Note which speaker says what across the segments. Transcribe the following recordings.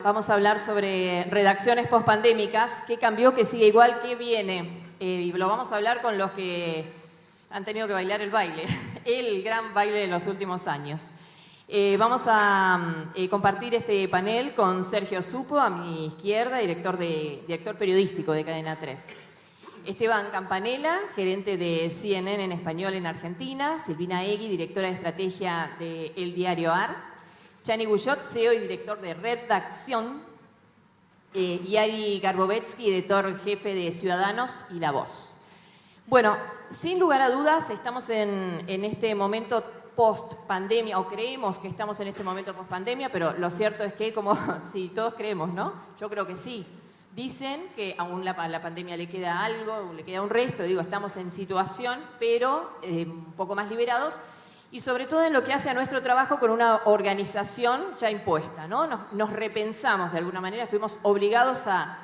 Speaker 1: Vamos a hablar sobre redacciones pospandémicas, qué cambió, qué sigue igual, qué viene. Y lo vamos a hablar con los que han tenido que bailar el baile, el gran baile de los últimos años. Vamos a compartir este panel con Sergio Supo, a mi izquierda, director periodístico de Cadena 3. Esteban Campanella, gerente de CNN en español en Argentina. Silvina Egui, directora de estrategia de El Diario AR. Chani Guyot, CEO y director de Redacción. Yari Garbovetsky, editor jefe de Ciudadanos y La Voz. Bueno, sin lugar a dudas, estamos en este momento post-pandemia, o creemos que estamos en este momento post-pandemia, pero lo cierto es que, como si todos creemos, ¿no? Yo creo que sí. Dicen que aún la pandemia le queda algo, le queda un resto, digo, estamos en situación, pero un poco más liberados, y sobre todo en lo que hace a nuestro trabajo con una organización ya impuesta, ¿no? Nos repensamos de alguna manera, estuvimos obligados a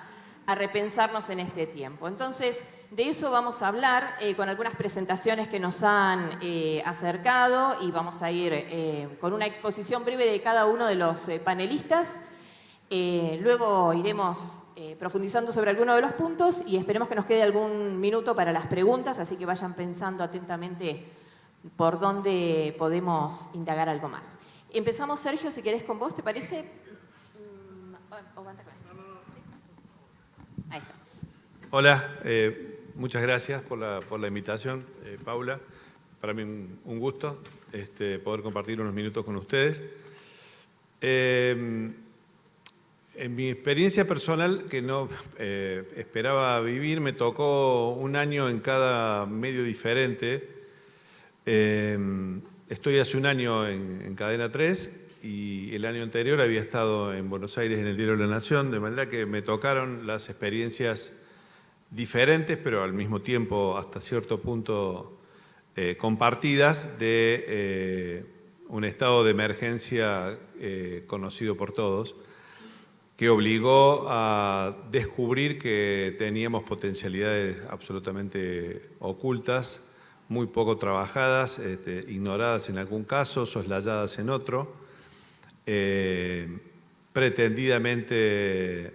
Speaker 1: repensarnos en este tiempo. Entonces, de eso vamos a hablar con algunas presentaciones que nos han acercado, y vamos a ir con una exposición breve de cada uno de los panelistas. Luego iremos profundizando sobre algunos de los puntos y esperemos que nos quede algún minuto para las preguntas, así que vayan pensando atentamente por dónde podemos indagar algo más. Empezamos, Sergio, si querés con vos, ¿te parece? Ahí estamos.
Speaker 2: Hola, muchas gracias por la invitación, Paula. Para mí un gusto poder compartir unos minutos con ustedes. En mi experiencia personal, que no esperaba vivir, me tocó un año en cada medio diferente. Estoy hace un año en Cadena 3 y el año anterior había estado en Buenos Aires en el Diario La Nación, de manera que me tocaron las experiencias diferentes, pero al mismo tiempo hasta cierto punto compartidas de un estado de emergencia conocido por todos, que obligó a descubrir que teníamos potencialidades absolutamente ocultas, muy poco trabajadas, ignoradas en algún caso, soslayadas en otro, pretendidamente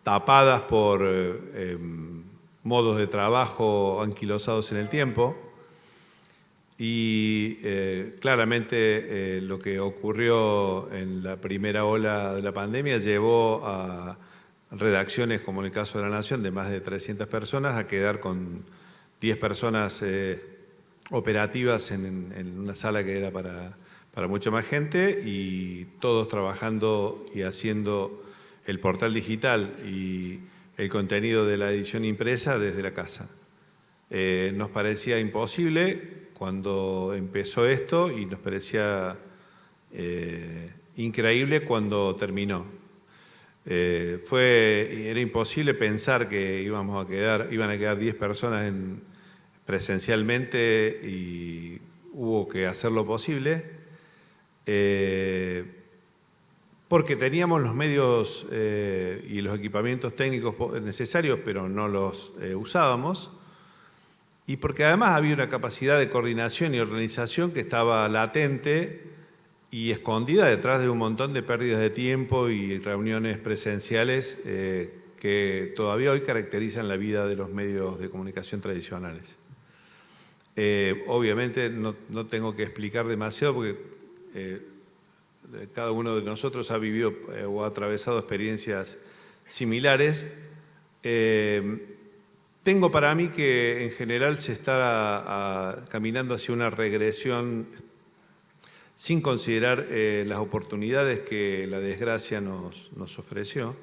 Speaker 2: tapadas por modos de trabajo anquilosados en el tiempo. Y claramente lo que ocurrió en la primera ola de la pandemia llevó a redacciones, como en el caso de La Nación, de más de 300 personas, a quedar con 10 personas operativas en una sala que era para mucha más gente, y todos trabajando y haciendo el portal digital y el contenido de la edición impresa desde la casa. Nos parecía imposible cuando empezó esto y nos parecía increíble cuando terminó. Era imposible pensar que iban a quedar 10 personas presencialmente, y hubo que hacer lo posible porque teníamos los medios y los equipamientos técnicos necesarios, pero no los usábamos. Y porque además había una capacidad de coordinación y organización que estaba latente y escondida detrás de un montón de pérdidas de tiempo y reuniones presenciales que todavía hoy caracterizan la vida de los medios de comunicación tradicionales. Obviamente no tengo que explicar demasiado porque cada uno de nosotros ha vivido o ha atravesado experiencias similares. Tengo para mí que en general se está caminando hacia una regresión sin considerar las oportunidades que la desgracia nos ofreció.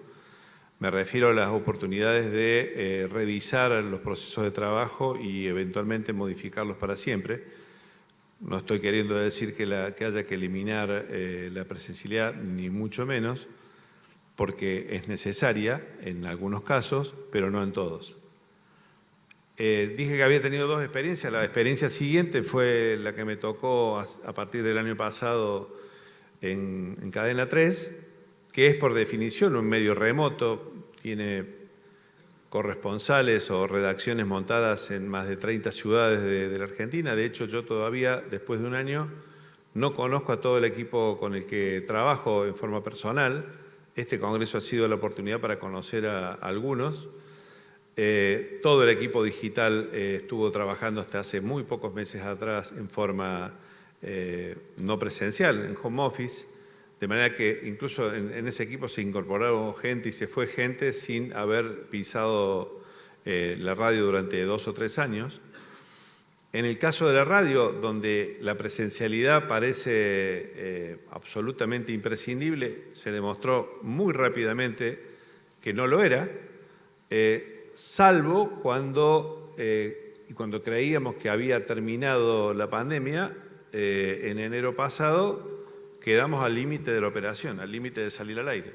Speaker 2: Me refiero a las oportunidades de revisar los procesos de trabajo y eventualmente modificarlos para siempre. No estoy queriendo decir que haya que eliminar la presencialidad, ni mucho menos, porque es necesaria en algunos casos, pero no en todos. Dije que había tenido dos experiencias. La experiencia siguiente fue la que me tocó a partir del año pasado en Cadena 3, que es por definición un medio remoto, tiene corresponsales o redacciones montadas en más de 30 ciudades de la Argentina. De hecho, yo todavía, después de un año, No conozco a todo el equipo con el que trabajo en forma personal. Este congreso ha sido la oportunidad para conocer a algunos. Todo el equipo digital estuvo trabajando hasta hace muy pocos meses atrás en forma no presencial, en home office, de manera que incluso en ese equipo se incorporaron gente y se fue gente sin haber pisado la radio durante 2 o 3 años. En el caso de la radio, donde la presencialidad parece absolutamente imprescindible, se demostró muy rápidamente que no lo era, salvo cuando creíamos que había terminado la pandemia, en enero pasado, quedamos al límite de la operación, al límite de salir al aire.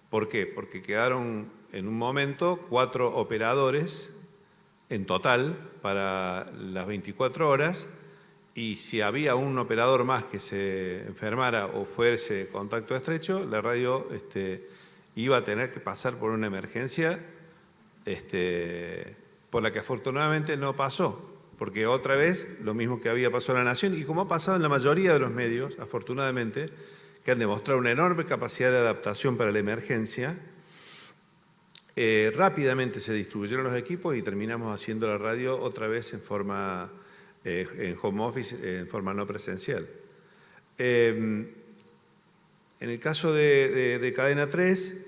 Speaker 2: ¿Por qué? Porque quedaron en un momento 4 operadores en total para las 24 horas, y si había un operador más que se enfermara o fuese contacto estrecho, la radio iba a tener que pasar por una emergencia por la que afortunadamente no pasó, porque otra vez lo mismo que había pasado en La Nación y como ha pasado en la mayoría de los medios, afortunadamente, que han demostrado una enorme capacidad de adaptación para la emergencia, rápidamente se distribuyeron los equipos y terminamos haciendo la radio otra vez en forma en home office, en forma no presencial. En el caso de Cadena 3,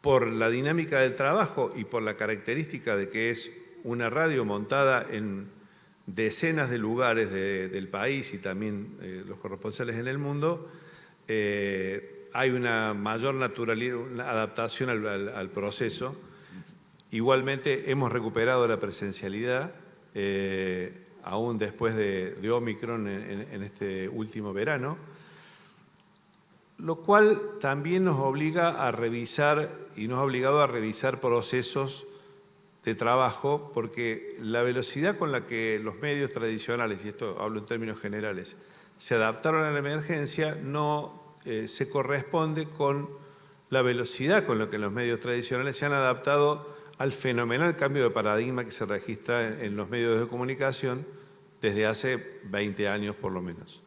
Speaker 2: por la dinámica del trabajo y por la característica de que es una radio montada en decenas de lugares del país y también los corresponsales en el mundo, hay una mayor naturalidad, una adaptación al proceso. Igualmente hemos recuperado la presencialidad, aún después de Omicron en este último verano, lo cual también nos obliga a revisar y nos ha obligado a revisar procesos de trabajo, porque la velocidad con la que los medios tradicionales, y esto hablo en términos generales, se adaptaron a la emergencia no se corresponde con la velocidad con la que los medios tradicionales se han adaptado al fenomenal cambio de paradigma que se registra en los medios de comunicación desde hace 20 años por lo menos.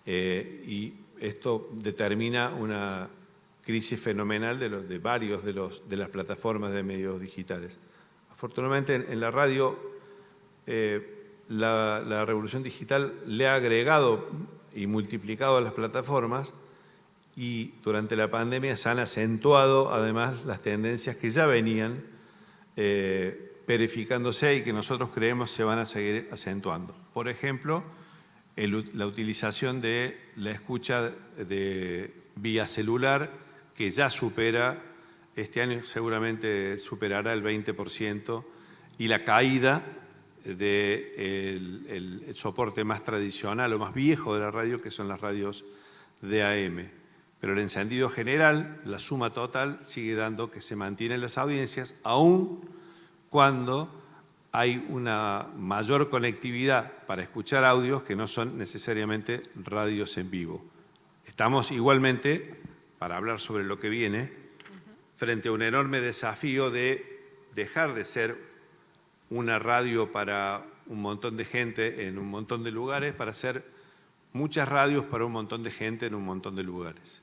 Speaker 2: Y esto determina una crisis fenomenal de varios de las plataformas de medios digitales. Afortunadamente en la radio la revolución digital le ha agregado y multiplicado a las plataformas, y durante la pandemia se han acentuado además las tendencias que ya venían verificándose y que nosotros creemos se van a seguir acentuando. Por ejemplo, la utilización de la escucha vía celular, que ya supera, este año seguramente superará el 20%, y la caída del soporte más tradicional o más viejo de la radio, que son las radios de AM. Pero el encendido general, la suma total, sigue dando que se mantienen las audiencias, aun cuando hay una mayor conectividad para escuchar audios que no son necesariamente radios en vivo. Estamos igualmente, para hablar sobre lo que viene, frente a un enorme desafío de dejar de ser una radio para un montón de gente en un montón de lugares, para hacer muchas radios para un montón de gente en un montón de lugares.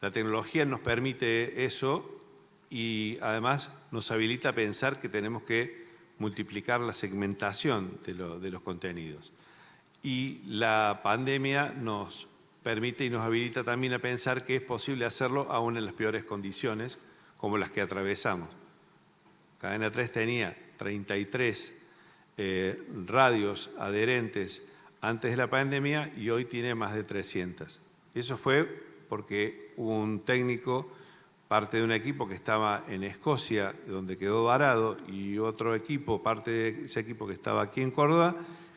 Speaker 2: La tecnología nos permite eso y además nos habilita a pensar que tenemos que multiplicar la segmentación de los contenidos. Y la pandemia nos permite y nos habilita también a pensar que es posible hacerlo aún en las peores condiciones, como las que atravesamos. Cadena 3 tenía 33 radios adherentes antes de la pandemia y hoy tiene más de 300. Eso fue porque hubo un técnico, parte de un equipo que estaba en Escocia, donde quedó varado, y otro equipo, parte de ese equipo que estaba aquí en Córdoba,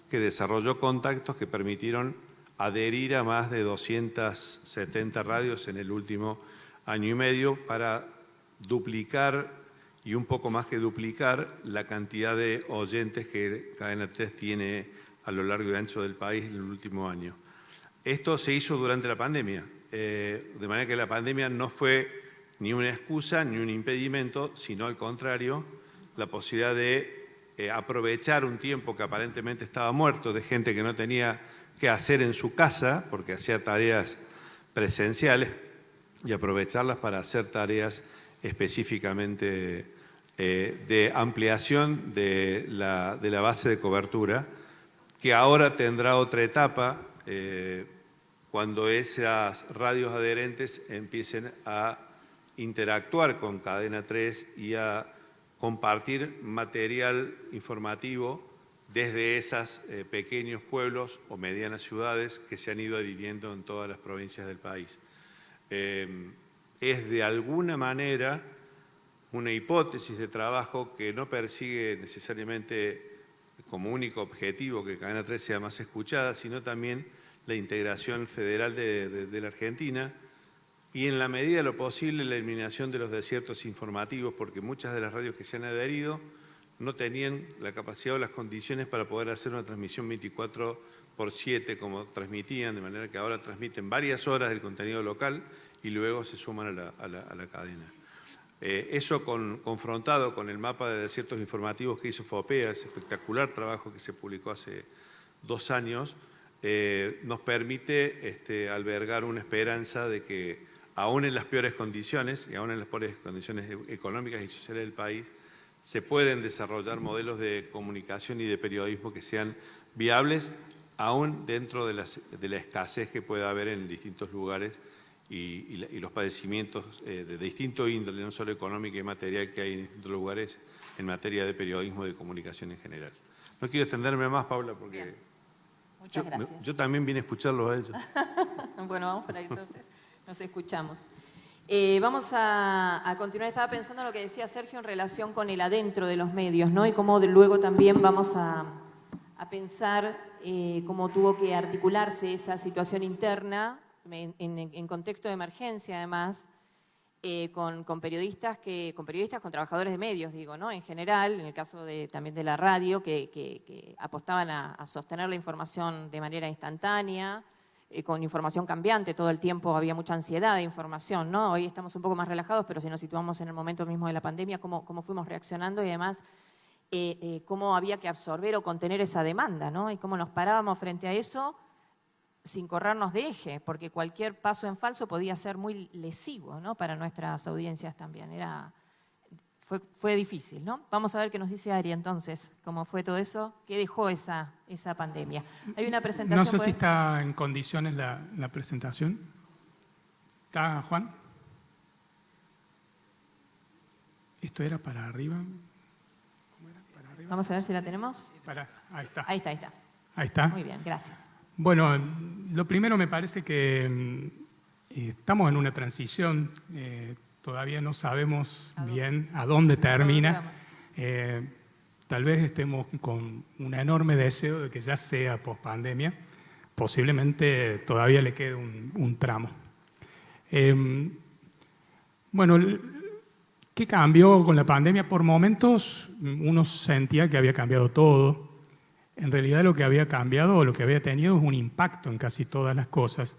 Speaker 2: que desarrolló contactos que permitieron adherir a más de 270 radios en el último año y medio para duplicar y un poco más que duplicar la cantidad de oyentes que Cadena 3 tiene a lo largo y ancho del país en el último año. Esto se hizo durante la pandemia, de manera que la pandemia no fue ni una excusa ni un impedimento, sino al contrario, la posibilidad de aprovechar un tiempo que aparentemente estaba muerto, de gente que no tenía qué hacer en su casa, porque hacía tareas presenciales, y aprovecharlas para hacer tareas específicamente de ampliación de la base de cobertura, que ahora tendrá otra etapa cuando esas radios adherentes empiecen a interactuar con Cadena 3 y a compartir material informativo desde esos pequeños pueblos o medianas ciudades que se han ido adhiriendo en todas las provincias del país. Es de alguna manera una hipótesis de trabajo que no persigue necesariamente como único objetivo que Cadena 3 sea más escuchada, sino también la integración federal de la Argentina y en la medida de lo posible la eliminación de los desiertos informativos, porque muchas de las radios que se han adherido no tenían la capacidad o las condiciones para poder hacer una transmisión 24/7 como transmitían, de manera que ahora transmiten varias horas del contenido local y luego se suman a la cadena. Eso confrontado con el mapa de desiertos informativos que hizo FOPEA, ese espectacular trabajo que se publicó hace 2 años, nos permite albergar una esperanza de que aún en las peores condiciones, y aún en las peores condiciones económicas y sociales del país, se pueden desarrollar modelos de comunicación y de periodismo que sean viables, aún dentro de la escasez que pueda haber en distintos lugares y los padecimientos de distinto índole, no solo económica y material, que hay en distintos lugares en materia de periodismo y de comunicación en general. No quiero extenderme más, Paula, porque
Speaker 1: Bien. Muchas gracias.
Speaker 2: yo también vine a escucharlos a ellos.
Speaker 1: Bueno, vamos por ahí entonces, nos escuchamos. Vamos a continuar. Estaba pensando en lo que decía Sergio en relación con el adentro de los medios, ¿no? Y cómo luego también vamos a pensar cómo tuvo que articularse esa situación interna en contexto de emergencia, además, con periodistas, con trabajadores de medios, digo, ¿no? En general, en el caso también de la radio, que apostaban a sostener la información de manera instantánea, con información cambiante todo el tiempo, había mucha ansiedad de información, ¿no? Hoy estamos un poco más relajados, pero si nos situamos en el momento mismo de la pandemia, cómo fuimos reaccionando y además cómo había que absorber o contener esa demanda, ¿no? Y cómo nos parábamos frente a eso sin corrernos de eje, porque cualquier paso en falso podía ser muy lesivo, ¿no? Para nuestras audiencias también. Fue difícil, ¿no? Vamos a ver qué nos dice Ari entonces, cómo fue todo eso, qué dejó esa pandemia. Hay una presentación.
Speaker 3: No sé si está en condiciones la presentación. ¿Está, Juan? ¿Esto era para arriba? ¿Cómo era? ¿Para arriba?
Speaker 1: Vamos a ver si la tenemos.
Speaker 3: Ahí está.
Speaker 1: Ahí está.
Speaker 3: Ahí está.
Speaker 1: Muy bien, gracias.
Speaker 3: Bueno, lo primero me parece que estamos en una transición. Todavía no sabemos bien a dónde termina. Tal vez estemos con un enorme deseo de que ya sea pospandemia. Posiblemente todavía le quede un tramo. Bueno, ¿qué cambió con la pandemia? Por momentos uno sentía que había cambiado todo. En realidad lo que había cambiado o lo que había tenido es un impacto en casi todas las cosas.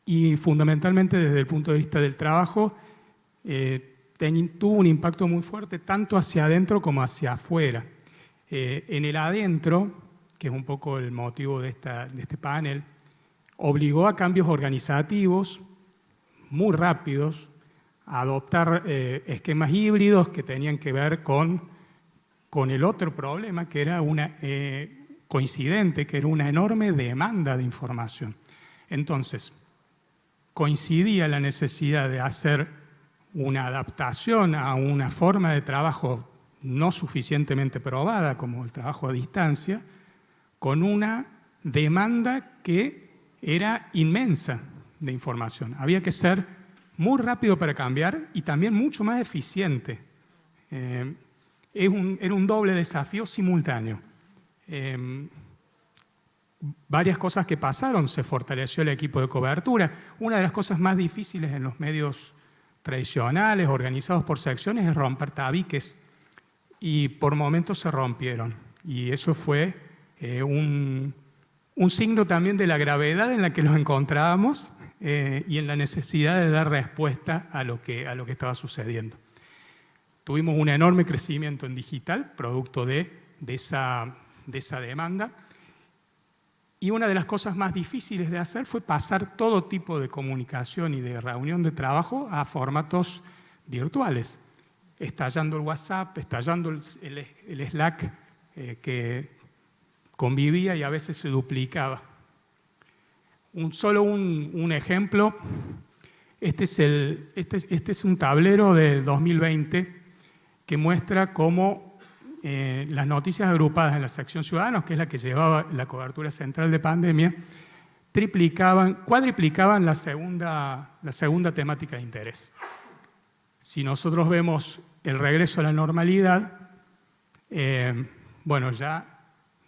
Speaker 3: Y fundamentalmente desde el punto de vista del trabajo, tuvo un impacto muy fuerte tanto hacia adentro como hacia afuera. En el adentro, que es un poco el motivo de este panel, obligó a cambios organizativos muy rápidos, a adoptar esquemas híbridos que tenían que ver con el otro problema, que era coincidente, que era una enorme demanda de información. Entonces, coincidía la necesidad de hacer una adaptación a una forma de trabajo no suficientemente probada, como el trabajo a distancia, con una demanda que era inmensa de información. Había que ser muy rápido para cambiar y también mucho más eficiente. Era un doble desafío simultáneo. Varias cosas que pasaron, se fortaleció el equipo de cobertura. Una de las cosas más difíciles en los medios tradicionales, organizados por secciones, es romper tabiques. Y por momentos se rompieron. Y eso fue un signo también de la gravedad en la que nos encontrábamos y en la necesidad de dar respuesta a lo que estaba sucediendo. Tuvimos un enorme crecimiento en digital, producto de esa demanda. Y una de las cosas más difíciles de hacer fue pasar todo tipo de comunicación y de reunión de trabajo a formatos virtuales, estallando el WhatsApp, estallando el Slack, que convivía y a veces se duplicaba. Solo un ejemplo, este es un tablero del 2020 que muestra cómo las noticias agrupadas en la sección Ciudadanos, que es la que llevaba la cobertura central de pandemia, cuadriplicaban la segunda temática de interés. Si nosotros vemos el regreso a la normalidad, bueno, ya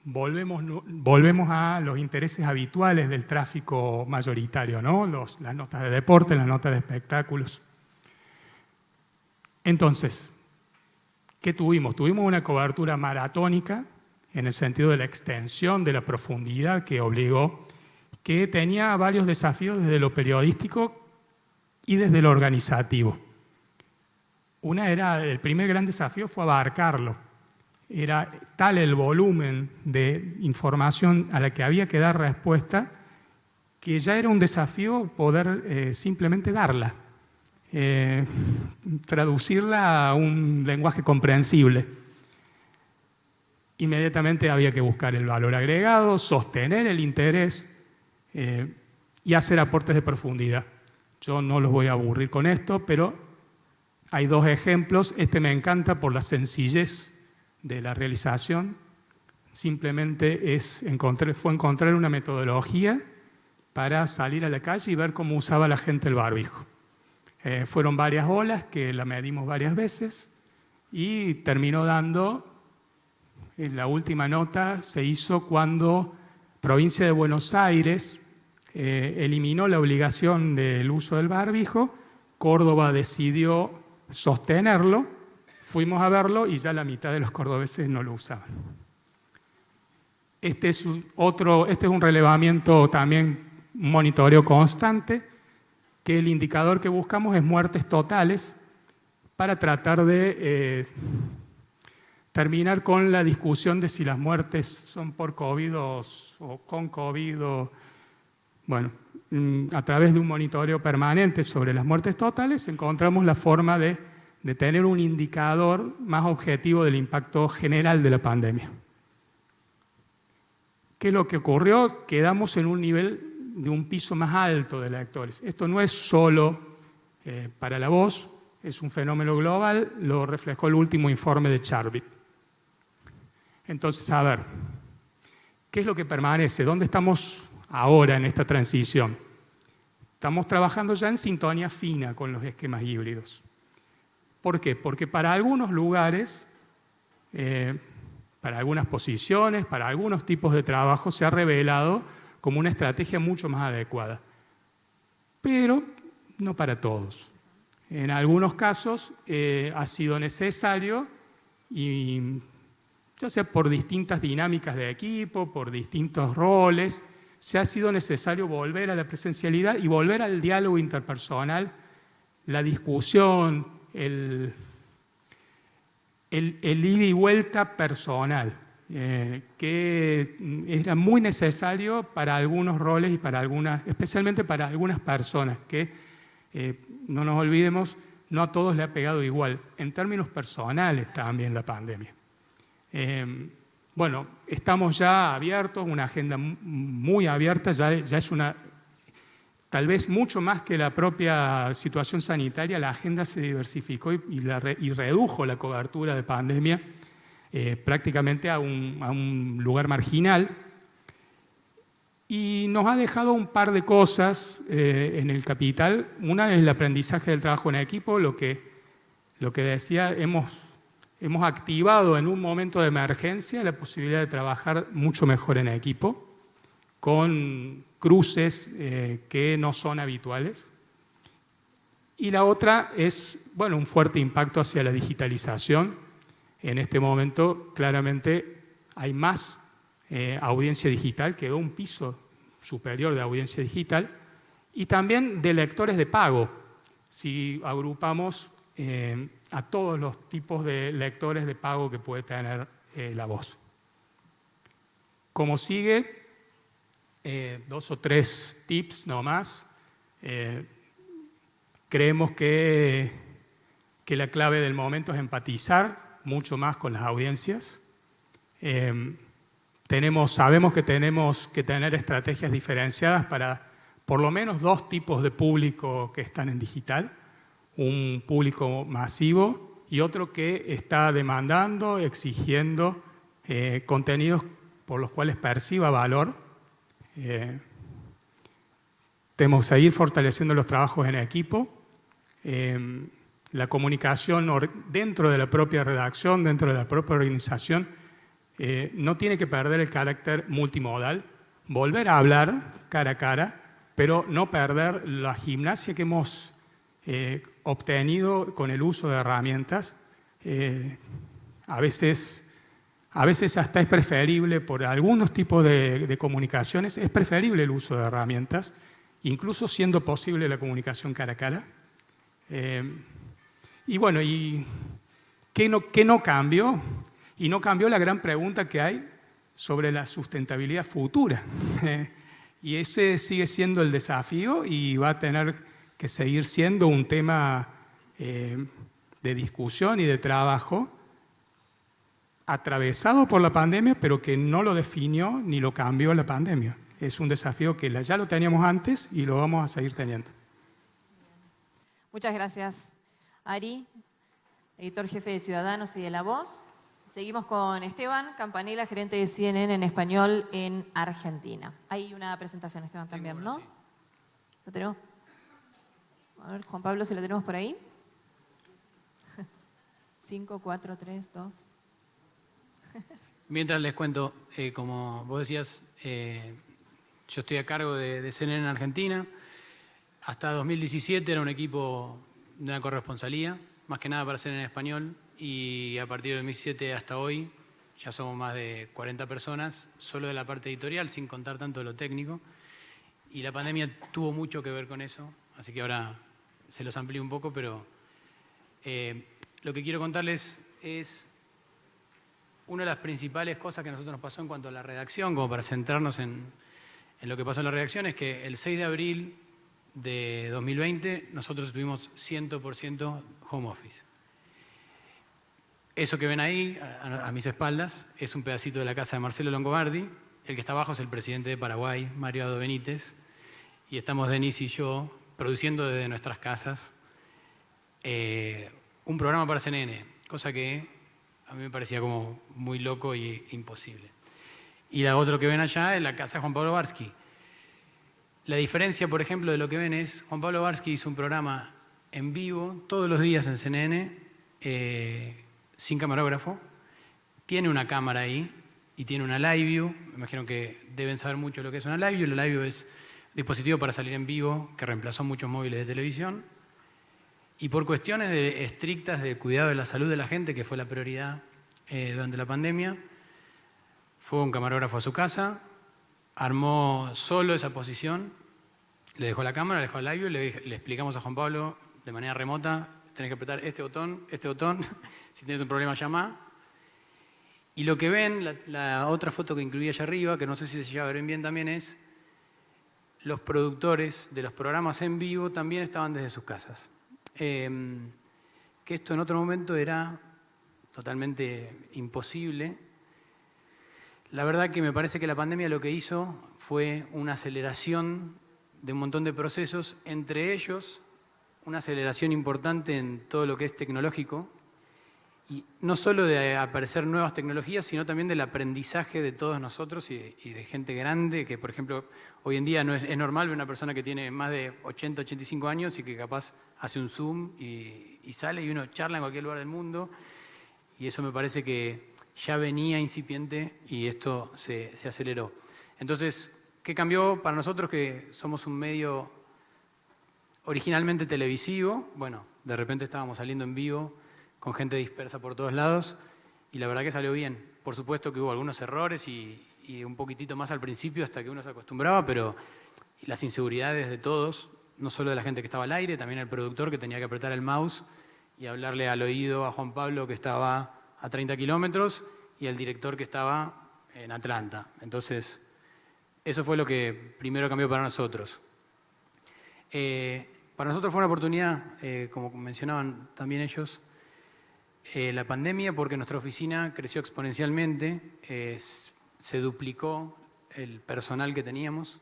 Speaker 3: volvemos a los intereses habituales del tráfico mayoritario, ¿no? Las notas de deporte, las notas de espectáculos. Entonces, ¿qué tuvimos? Tuvimos una cobertura maratónica en el sentido de la extensión, de la profundidad que obligó, que tenía varios desafíos desde lo periodístico y desde lo organizativo. El primer gran desafío fue abarcarlo. Era tal el volumen de información a la que había que dar respuesta que ya era un desafío poder simplemente darla, traducirla a un lenguaje comprensible. Inmediatamente había que buscar el valor agregado, sostener el interés y hacer aportes de profundidad. Yo no los voy a aburrir con esto, pero hay dos ejemplos. Este me encanta por la sencillez de la realización. Simplemente fue encontrar una metodología para salir a la calle y ver cómo usaba la gente el barbijo. Fueron varias olas que la medimos varias veces y terminó dando, en la última nota se hizo cuando Provincia de Buenos Aires eliminó la obligación del uso del barbijo, Córdoba decidió sostenerlo, fuimos a verlo y ya la mitad de los cordobeses no lo usaban. Este es un relevamiento también, un monitoreo constante, que el indicador que buscamos es muertes totales para tratar de terminar con la discusión de si las muertes son por COVID o con COVID. Bueno, a través de un monitoreo permanente sobre las muertes totales encontramos la forma de tener un indicador más objetivo del impacto general de la pandemia. ¿Qué es lo que ocurrió? Quedamos en un nivel de un piso más alto de lectores. Esto no es solo para La Voz, es un fenómeno global, lo reflejó el último informe de Charbit. Entonces, a ver, ¿qué es lo que permanece? ¿Dónde estamos ahora en esta transición? Estamos trabajando ya en sintonía fina con los esquemas híbridos. ¿Por qué? Porque para algunos lugares, para algunas posiciones, para algunos tipos de trabajo, se ha revelado como una estrategia mucho más adecuada. Pero no para todos. En algunos casos ha sido necesario, y ya sea por distintas dinámicas de equipo, por distintos roles, se ha sido necesario volver a la presencialidad y volver al diálogo interpersonal, la discusión, el ida y vuelta personal, que era muy necesario para algunos roles y especialmente para algunas personas que, no nos olvidemos, no a todos le ha pegado igual, en términos personales también la pandemia. Bueno, estamos ya abiertos, una agenda muy abierta, ya es tal vez mucho más que la propia situación sanitaria, la agenda se diversificó y redujo la cobertura de pandemia prácticamente a un lugar marginal. Y nos ha dejado un par de cosas en el capital. Una es el aprendizaje del trabajo en equipo, lo que decía, hemos activado en un momento de emergencia la posibilidad de trabajar mucho mejor en equipo, con cruces que no son habituales. Y la otra es, bueno, un fuerte impacto hacia la digitalización. En este momento, claramente, hay más audiencia digital, quedó un piso superior de audiencia digital, y también de lectores de pago, si agrupamos a todos los tipos de lectores de pago que puede tener La Voz. Como sigue, 2 o 3 tips nomás. Creemos que la clave del momento es empatizar mucho más con las audiencias. Sabemos que tenemos que tener estrategias diferenciadas para por lo menos 2 tipos de público que están en digital. Un público masivo y otro que está demandando, exigiendo contenidos por los cuales perciba valor. Tenemos que seguir fortaleciendo los trabajos en equipo. La comunicación dentro de la propia redacción, dentro de la propia organización, no tiene que perder el carácter multimodal, volver a hablar cara a cara, pero no perder la gimnasia que hemos obtenido con el uso de herramientas. A veces hasta es preferible, por algunos tipos de comunicaciones, es preferible el uso de herramientas, incluso siendo posible la comunicación cara a cara. Y bueno, ¿qué no cambió? Y no cambió la gran pregunta que hay sobre la sustentabilidad futura. Y ese sigue siendo el desafío y va a tener que seguir siendo un tema de discusión y de trabajo atravesado por la pandemia, pero que no lo definió ni lo cambió la pandemia. Es un desafío que ya lo teníamos antes y lo vamos a seguir teniendo.
Speaker 1: Muchas gracias, Ari, editor jefe de Ciudadanos y de La Voz. Seguimos con Esteban Campanella, gerente de CNN en español en Argentina. Hay una presentación, Esteban, también, ¿no?
Speaker 4: Sí.
Speaker 1: ¿Lo tenemos? A ver, Juan Pablo, si lo tenemos por ahí. 5, 4, 3, 2.
Speaker 4: Mientras les cuento, como vos decías, yo estoy a cargo de CNN en Argentina. Hasta 2017 era un equipo de una corresponsalía, más que nada para CNN en español. Y a partir de 2017 hasta hoy ya somos más de 40 personas, solo de la parte editorial, sin contar tanto de lo técnico. Y la pandemia tuvo mucho que ver con eso, así que ahora se los amplío un poco, pero lo que quiero contarles es una de las principales cosas que a nosotros nos pasó en cuanto a la redacción, como para centrarnos en lo que pasó en la redacción, es que el 6 de abril de 2020 nosotros tuvimos 100% home office. Eso que ven ahí, a mis espaldas, es un pedacito de la casa de Marcelo Longobardi. El que está abajo es el presidente de Paraguay, Mario Abdo Benítez. Y estamos Denise y yo produciendo desde nuestras casas un programa para CNN, cosa que a mí me parecía como muy loco e imposible. Y la otra que ven allá es la casa de Juan Pablo Barsky. La diferencia, por ejemplo, de lo que ven es, Juan Pablo Barsky hizo un programa en vivo todos los días en CNN, sin camarógrafo, tiene una cámara ahí y tiene una live view. Me imagino que deben saber mucho lo que es una live view. La live view es un dispositivo para salir en vivo que reemplazó muchos móviles de televisión. Y por cuestiones estrictas de cuidado de la salud de la gente, que fue la prioridad durante la pandemia, fue un camarógrafo a su casa, armó solo esa posición, le dejó la cámara, le dejó la live view, le explicamos a Juan Pablo de manera remota: tenés que apretar este botón, si tienes un problema llama. Y lo que ven, la otra foto que incluí allá arriba, que no sé si se llega a ver bien también, es los productores de los programas en vivo también estaban desde sus casas. Que esto en otro momento era totalmente imposible. La verdad que me parece que la pandemia lo que hizo fue una aceleración de un montón de procesos, entre ellos una aceleración importante en todo lo que es tecnológico, y no solo de aparecer nuevas tecnologías, sino también del aprendizaje de todos nosotros y de gente grande, que por ejemplo hoy en día no es normal ver una persona que tiene más de 80, 85 años y que capaz hace un Zoom y sale y uno charla en cualquier lugar del mundo, y eso me parece que ya venía incipiente y esto se aceleró. Entonces, ¿qué cambió para nosotros que somos un medio originalmente televisivo? Bueno, de repente estábamos saliendo en vivo con gente dispersa por todos lados y la verdad que salió bien. Por supuesto que hubo algunos errores y un poquitito más al principio hasta que uno se acostumbraba, pero las inseguridades de todos, no solo de la gente que estaba al aire, también el productor que tenía que apretar el mouse y hablarle al oído a Juan Pablo que estaba a 30 kilómetros y al director que estaba en Atlanta. Entonces, Eso fue lo que primero cambió para nosotros. Para nosotros fue una oportunidad, como mencionaban también ellos, la pandemia, porque nuestra oficina creció exponencialmente, se duplicó el personal que teníamos,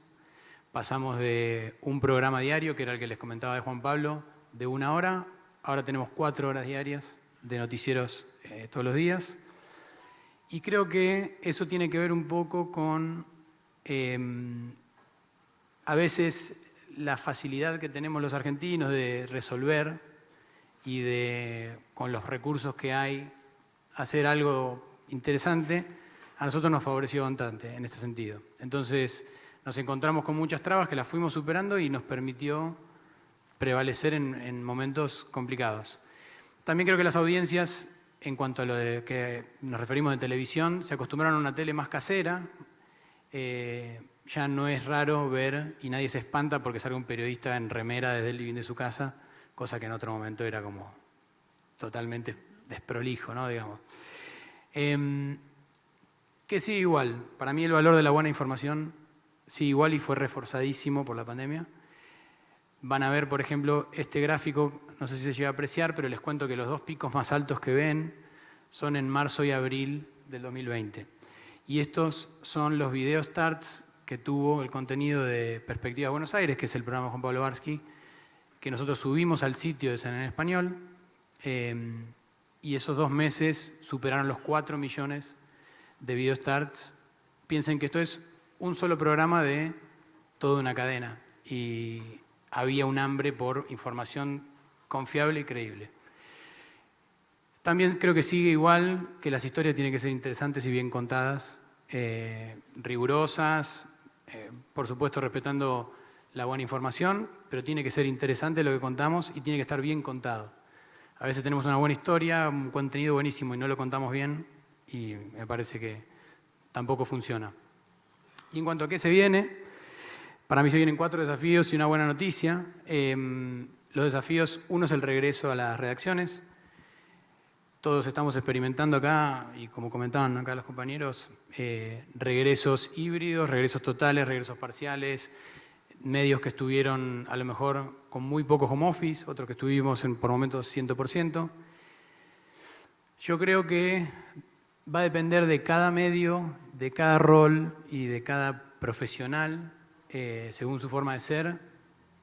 Speaker 4: pasamos de un programa diario, que era el que les comentaba de Juan Pablo, de 1 hora, ahora tenemos 4 horas diarias de noticieros todos los días, y creo que eso tiene que ver un poco con, a veces, la facilidad que tenemos los argentinos de resolver y de, con los recursos que hay, hacer algo interesante. A nosotros nos favoreció bastante en este sentido. Entonces nos encontramos con muchas trabas que las fuimos superando y nos permitió prevalecer en momentos complicados. También creo que las audiencias, en cuanto a lo de que nos referimos de televisión, se acostumbraron a una tele más casera. Ya no es raro ver, y nadie se espanta porque salga un periodista en remera desde el living de su casa, cosa que en otro momento era como totalmente desprolijo, ¿no? Digamos. Que sigue igual. Para mí el valor de la buena información sigue igual y fue reforzadísimo por la pandemia. Van a ver, por ejemplo, este gráfico, no sé si se llega a apreciar, pero les cuento que los 2 picos más altos que ven son en marzo y abril del 2020. Y estos son los video starts que tuvo el contenido de Perspectiva Buenos Aires, que es el programa de Juan Pablo Barsky, que nosotros subimos al sitio de CNN en Español, y esos 2 meses superaron los 4 millones de video starts. Piensen que esto es un solo programa de toda una cadena, y había un hambre por información confiable y creíble. También creo que sigue igual, que las historias tienen que ser interesantes y bien contadas, rigurosas, por supuesto respetando la buena información, pero tiene que ser interesante lo que contamos y tiene que estar bien contado. A veces tenemos una buena historia, un contenido buenísimo y no lo contamos bien y me parece que tampoco funciona. Y en cuanto a qué se viene, para mí se vienen 4 desafíos y una buena noticia. Los desafíos, uno es el regreso a las redacciones. Todos estamos experimentando acá, y como comentaban acá los compañeros, regresos híbridos, regresos totales, regresos parciales, medios que estuvieron a lo mejor con muy poco home office, otros que estuvimos por momentos 100%. Yo creo que va a depender de cada medio, de cada rol y de cada profesional, según su forma de ser,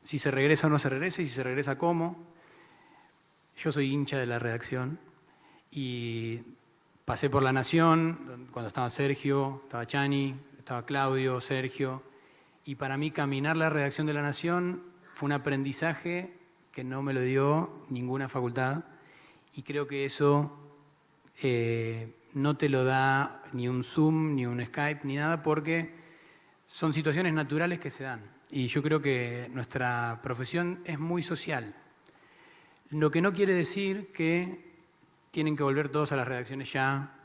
Speaker 4: si se regresa o no se regresa y si se regresa cómo. Yo soy hincha de la redacción. Y pasé por La Nación, cuando estaba Sergio, estaba Chani, estaba Claudio, Sergio, y para mí caminar la redacción de La Nación fue un aprendizaje que no me lo dio ninguna facultad, y creo que eso no te lo da ni un Zoom, ni un Skype, ni nada, porque son situaciones naturales que se dan. Y yo creo que nuestra profesión es muy social, lo que no quiere decir que tienen que volver todos a las redacciones ya,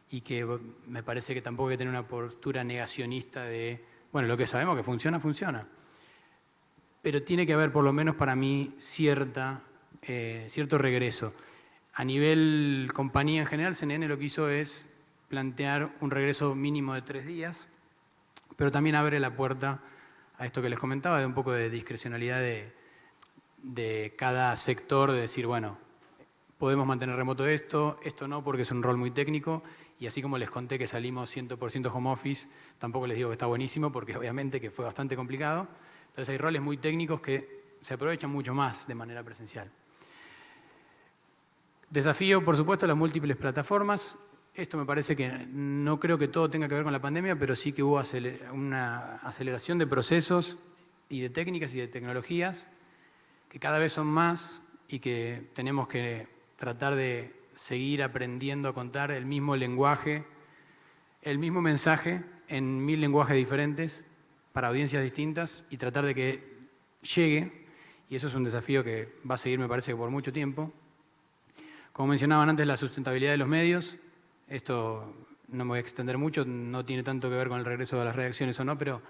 Speaker 4: y que me parece que tampoco hay que tener una postura negacionista de, bueno, lo que sabemos que funciona, funciona. Pero tiene que haber, por lo menos para mí, cierto regreso. A nivel compañía en general, CNN lo que hizo es plantear un regreso mínimo de 3 días, pero también abre la puerta a esto que les comentaba, de un poco de discrecionalidad de cada sector, de decir, bueno, podemos mantener remoto esto no, porque es un rol muy técnico, y así como les conté que salimos 100% home office, tampoco les digo que está buenísimo, porque obviamente que fue bastante complicado. Entonces hay roles muy técnicos que se aprovechan mucho más de manera presencial. Desafío, por supuesto, las múltiples plataformas. Esto me parece que no creo que todo tenga que ver con la pandemia, pero sí que hubo una aceleración de procesos y de técnicas y de tecnologías que cada vez son más, y que tenemos que tratar de seguir aprendiendo a contar el mismo lenguaje, el mismo mensaje en 1000 lenguajes diferentes para audiencias distintas, y tratar de que llegue, y eso es un desafío que va a seguir, me parece, por mucho tiempo. Como mencionaban antes, la sustentabilidad de los medios, esto no me voy a extender mucho, no tiene tanto que ver con el regreso de las redacciones o no, pero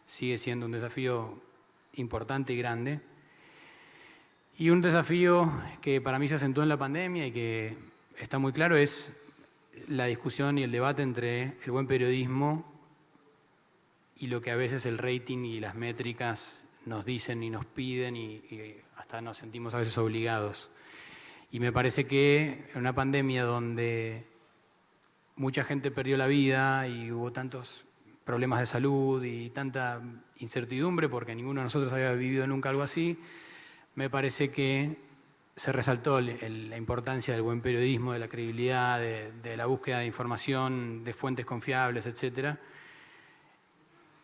Speaker 4: sigue siendo un desafío importante y grande. Y un desafío que para mí se acentuó en la pandemia y que está muy claro es la discusión y el debate entre el buen periodismo y lo que a veces el rating y las métricas nos dicen y nos piden y hasta nos sentimos a veces obligados. Y me parece que en una pandemia donde mucha gente perdió la vida y hubo tantos problemas de salud y tanta incertidumbre porque ninguno de nosotros había vivido nunca algo así, me parece que se resaltó la importancia del buen periodismo, de la credibilidad, de la búsqueda de información, de fuentes confiables, etc.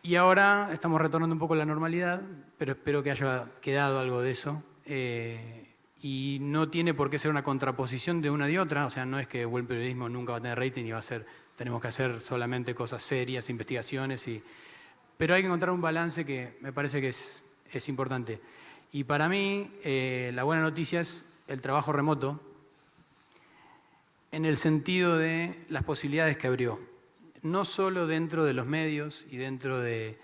Speaker 4: Y ahora estamos retornando un poco a la normalidad, pero espero que haya quedado algo de eso. Y no tiene por qué ser una contraposición de una y otra, o sea, no es que el buen periodismo nunca va a tener rating y tenemos que hacer solamente cosas serias, investigaciones, pero hay que encontrar un balance que me parece que es importante. Y para mí, la buena noticia es el trabajo remoto, en el sentido de las posibilidades que abrió. No solo dentro de los medios y dentro de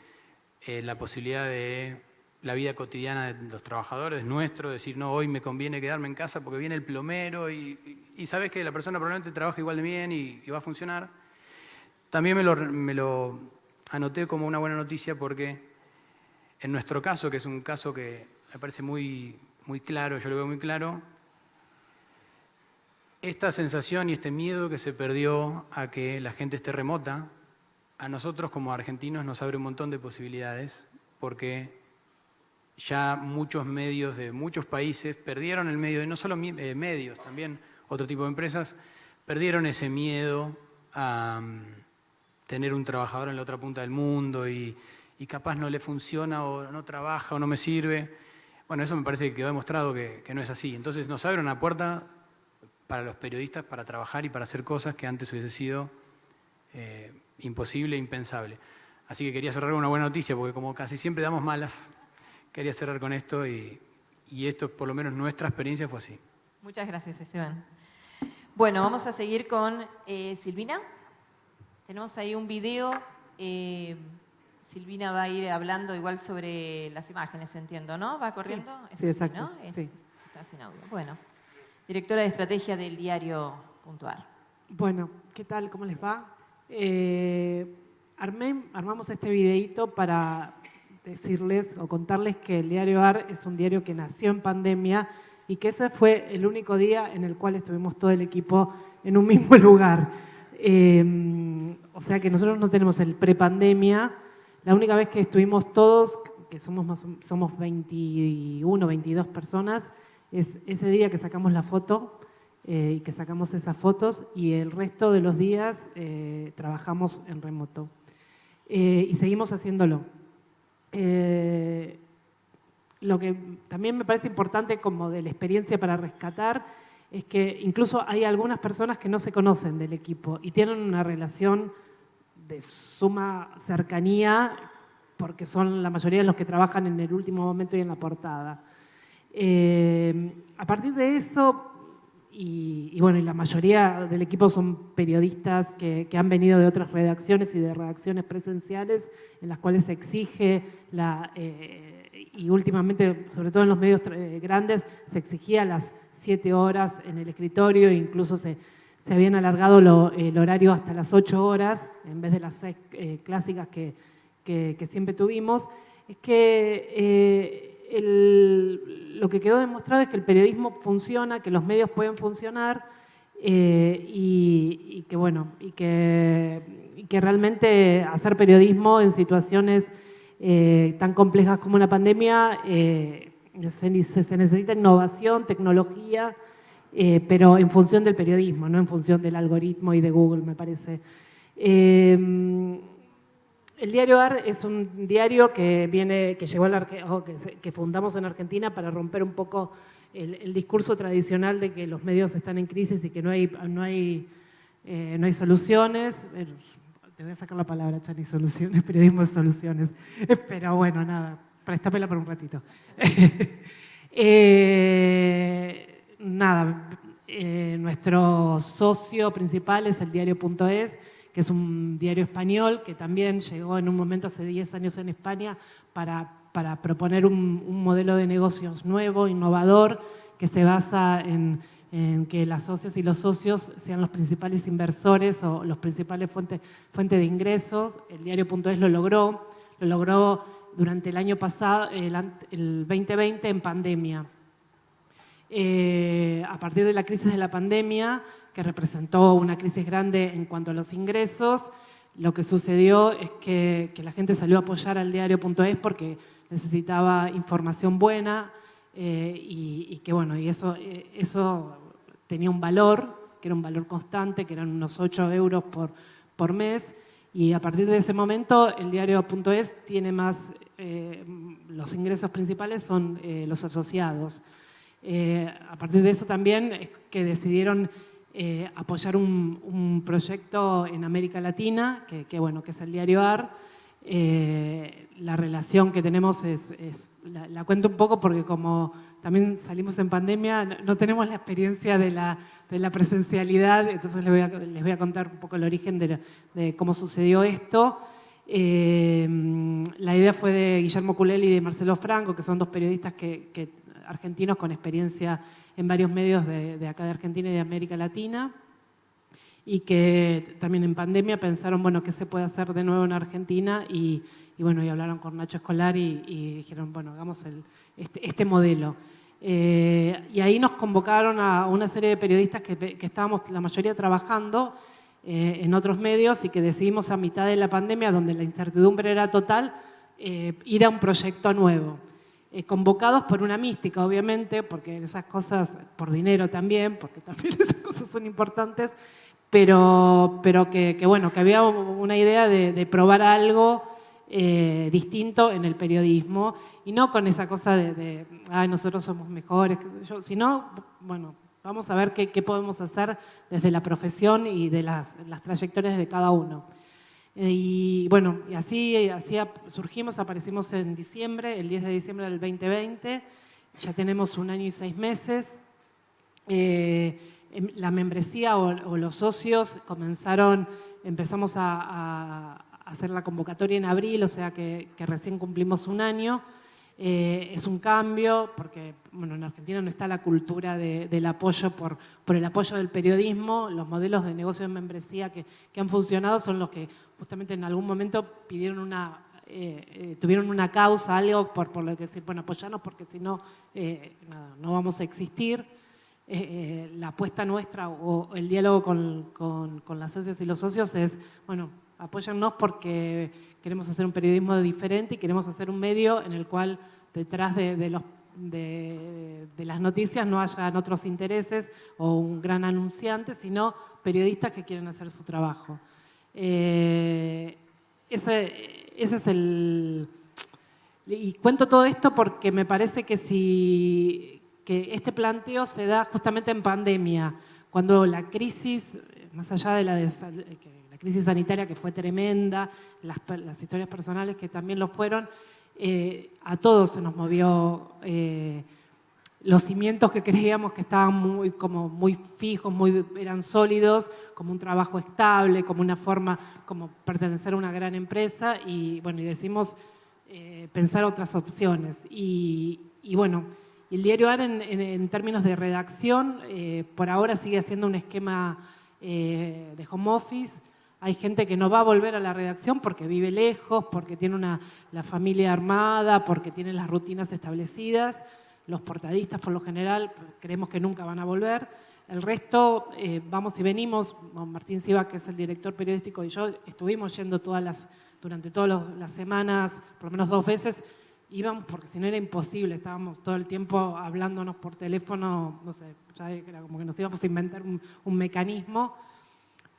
Speaker 4: la posibilidad de la vida cotidiana de los trabajadores nuestros, decir, no, hoy me conviene quedarme en casa porque viene el plomero y sabes que la persona probablemente trabaja igual de bien y va a funcionar. También me lo anoté como una buena noticia porque en nuestro caso, que es un caso que me parece muy, muy claro, yo lo veo muy claro, esta sensación y este miedo que se perdió a que la gente esté remota, a nosotros como argentinos nos abre un montón de posibilidades porque ya muchos medios de muchos países perdieron el medio, y no solo medios, también otro tipo de empresas, perdieron ese miedo a tener un trabajador en la otra punta del mundo y capaz no le funciona o no trabaja o no me sirve. Bueno, eso me parece que quedó demostrado que no es así. Entonces nos abre una puerta para los periodistas para trabajar y para hacer cosas que antes hubiese sido imposible, impensable. Así que quería cerrar con una buena noticia porque como casi siempre damos malas, quería cerrar con esto y esto, por lo menos nuestra experiencia fue así.
Speaker 1: Muchas gracias, Esteban. Bueno, vamos a seguir con Silvina. Tenemos ahí un video. Silvina va a ir hablando igual sobre las imágenes, entiendo, ¿no? ¿Va corriendo?
Speaker 5: Sí,
Speaker 1: Es así,
Speaker 5: exacto.
Speaker 1: ¿no?
Speaker 5: Sí.
Speaker 1: Está sin audio. Bueno, directora de estrategia del diario Puntual.
Speaker 5: Bueno, ¿qué tal? ¿Cómo les va? Armamos este videíto para decirles o contarles que el diario AR es un diario que nació en pandemia y que ese fue el único día en el cual estuvimos todo el equipo en un mismo lugar. O sea que nosotros no tenemos el prepandemia. La única vez que estuvimos todos, que somos 21, 22 personas, es ese día que sacamos la foto y que sacamos esas fotos y el resto de los días trabajamos en remoto. Y seguimos haciéndolo. Lo que también me parece importante como de la experiencia para rescatar es que incluso hay algunas personas que no se conocen del equipo y tienen una relación de suma cercanía porque son la mayoría de los que trabajan en el último momento y en la portada. A partir de eso, y bueno, y la mayoría del equipo son periodistas que han venido de otras redacciones y de redacciones presenciales en las cuales se exige y últimamente, sobre todo en los medios grandes, se exigía las 7 horas en el escritorio, incluso se habían alargado el horario hasta las 8 horas, en vez de las 6 clásicas que siempre tuvimos. Es que lo que quedó demostrado es que el periodismo funciona, que los medios pueden funcionar y que realmente hacer periodismo en situaciones tan complejas como una pandemia se necesita innovación, tecnología, pero en función del periodismo, no en función del algoritmo y de Google, me parece. El diario AR es un diario que que fundamos en Argentina para romper un poco el discurso tradicional de que los medios están en crisis y que no hay soluciones. Te voy a sacar la palabra, Chani, soluciones, periodismo de soluciones. Pero bueno, nada, préstamela por un ratito. Nuestro socio principal es el diario.es, que es un diario español que también llegó en un momento hace 10 años en España para proponer un modelo de negocios nuevo, innovador, que se basa en que las socias y los socios sean los principales inversores o los principales fuentes de ingresos. El diario.es lo logró. lo logró durante el año pasado, el 2020, en pandemia. A partir de la crisis de la pandemia, que representó una crisis grande en cuanto a los ingresos, lo que sucedió es que la gente salió a apoyar al diario.es porque necesitaba información buena y que bueno, y eso tenía un valor, que era un valor constante, que eran unos 8 euros por mes, y a partir de ese momento el diario.es tiene más, los ingresos principales son los asociados. A partir de eso también es que decidieron apoyar un proyecto en América Latina, que bueno, que es el diario AR. La relación que tenemos la cuento un poco porque como también salimos en pandemia, no tenemos la experiencia de la presencialidad, entonces les voy a contar un poco el origen de cómo sucedió esto. La idea fue de Guillermo Culeli y de Marcelo Franco, que son dos periodistas argentinos con experiencia en varios medios de acá de Argentina y de América Latina, y que también en pandemia pensaron, bueno, ¿qué se puede hacer de nuevo en Argentina? Y bueno, y hablaron con Nacho Escolar y dijeron, bueno, hagamos este modelo. Y ahí nos convocaron a una serie de periodistas que estábamos la mayoría trabajando en otros medios y que decidimos a mitad de la pandemia, donde la incertidumbre era total, ir a un proyecto nuevo. Convocados por una mística, obviamente, porque esas cosas, por dinero también, porque también esas cosas son importantes, pero que bueno, que había una idea de probar algo distinto en el periodismo y no con esa cosa de ay, nosotros somos mejores, sino, bueno, vamos a ver qué podemos hacer desde la profesión y de las trayectorias de cada uno. Y bueno, y así surgimos, aparecimos en diciembre, el 10 de diciembre del 2020, ya tenemos 1 año y 6 meses. La membresía o los socios empezamos a hacer la convocatoria en abril, o sea que recién cumplimos 1 año. Es un cambio, porque bueno, en Argentina no está la cultura del apoyo por el apoyo del periodismo. Los modelos de negocio de membresía que han funcionado son los que justamente en algún momento pidieron tuvieron una causa, algo por lo que decir, bueno, apoyanos porque si no, no vamos a existir. La apuesta nuestra o el diálogo con las socias y los socios es, bueno, apóyennos porque queremos hacer un periodismo diferente y queremos hacer un medio en el cual detrás de las noticias no hayan otros intereses o un gran anunciante, sino periodistas que quieren hacer su trabajo. Ese es el... Y cuento todo esto porque me parece que este planteo se da justamente en pandemia, cuando la crisis, más allá de la crisis sanitaria que fue tremenda, las historias personales que también lo fueron, a todos se nos movió los cimientos que creíamos que estaban muy fijos, eran sólidos, como un trabajo estable, como una forma, como pertenecer a una gran empresa, y bueno, y decimos pensar otras opciones. Y bueno, el diario AR en términos de redacción, por ahora sigue haciendo un esquema de home office. Hay gente que no va a volver a la redacción porque vive lejos, porque tiene la familia armada, porque tiene las rutinas establecidas. Los portadistas, por lo general, creemos que nunca van a volver. El resto, vamos y venimos. Martín Siva, que es el director periodístico, y yo estuvimos yendo durante todas las semanas, por lo menos 2 veces. Íbamos porque si no era imposible, estábamos todo el tiempo hablándonos por teléfono, no sé, ya era como que nos íbamos a inventar un mecanismo.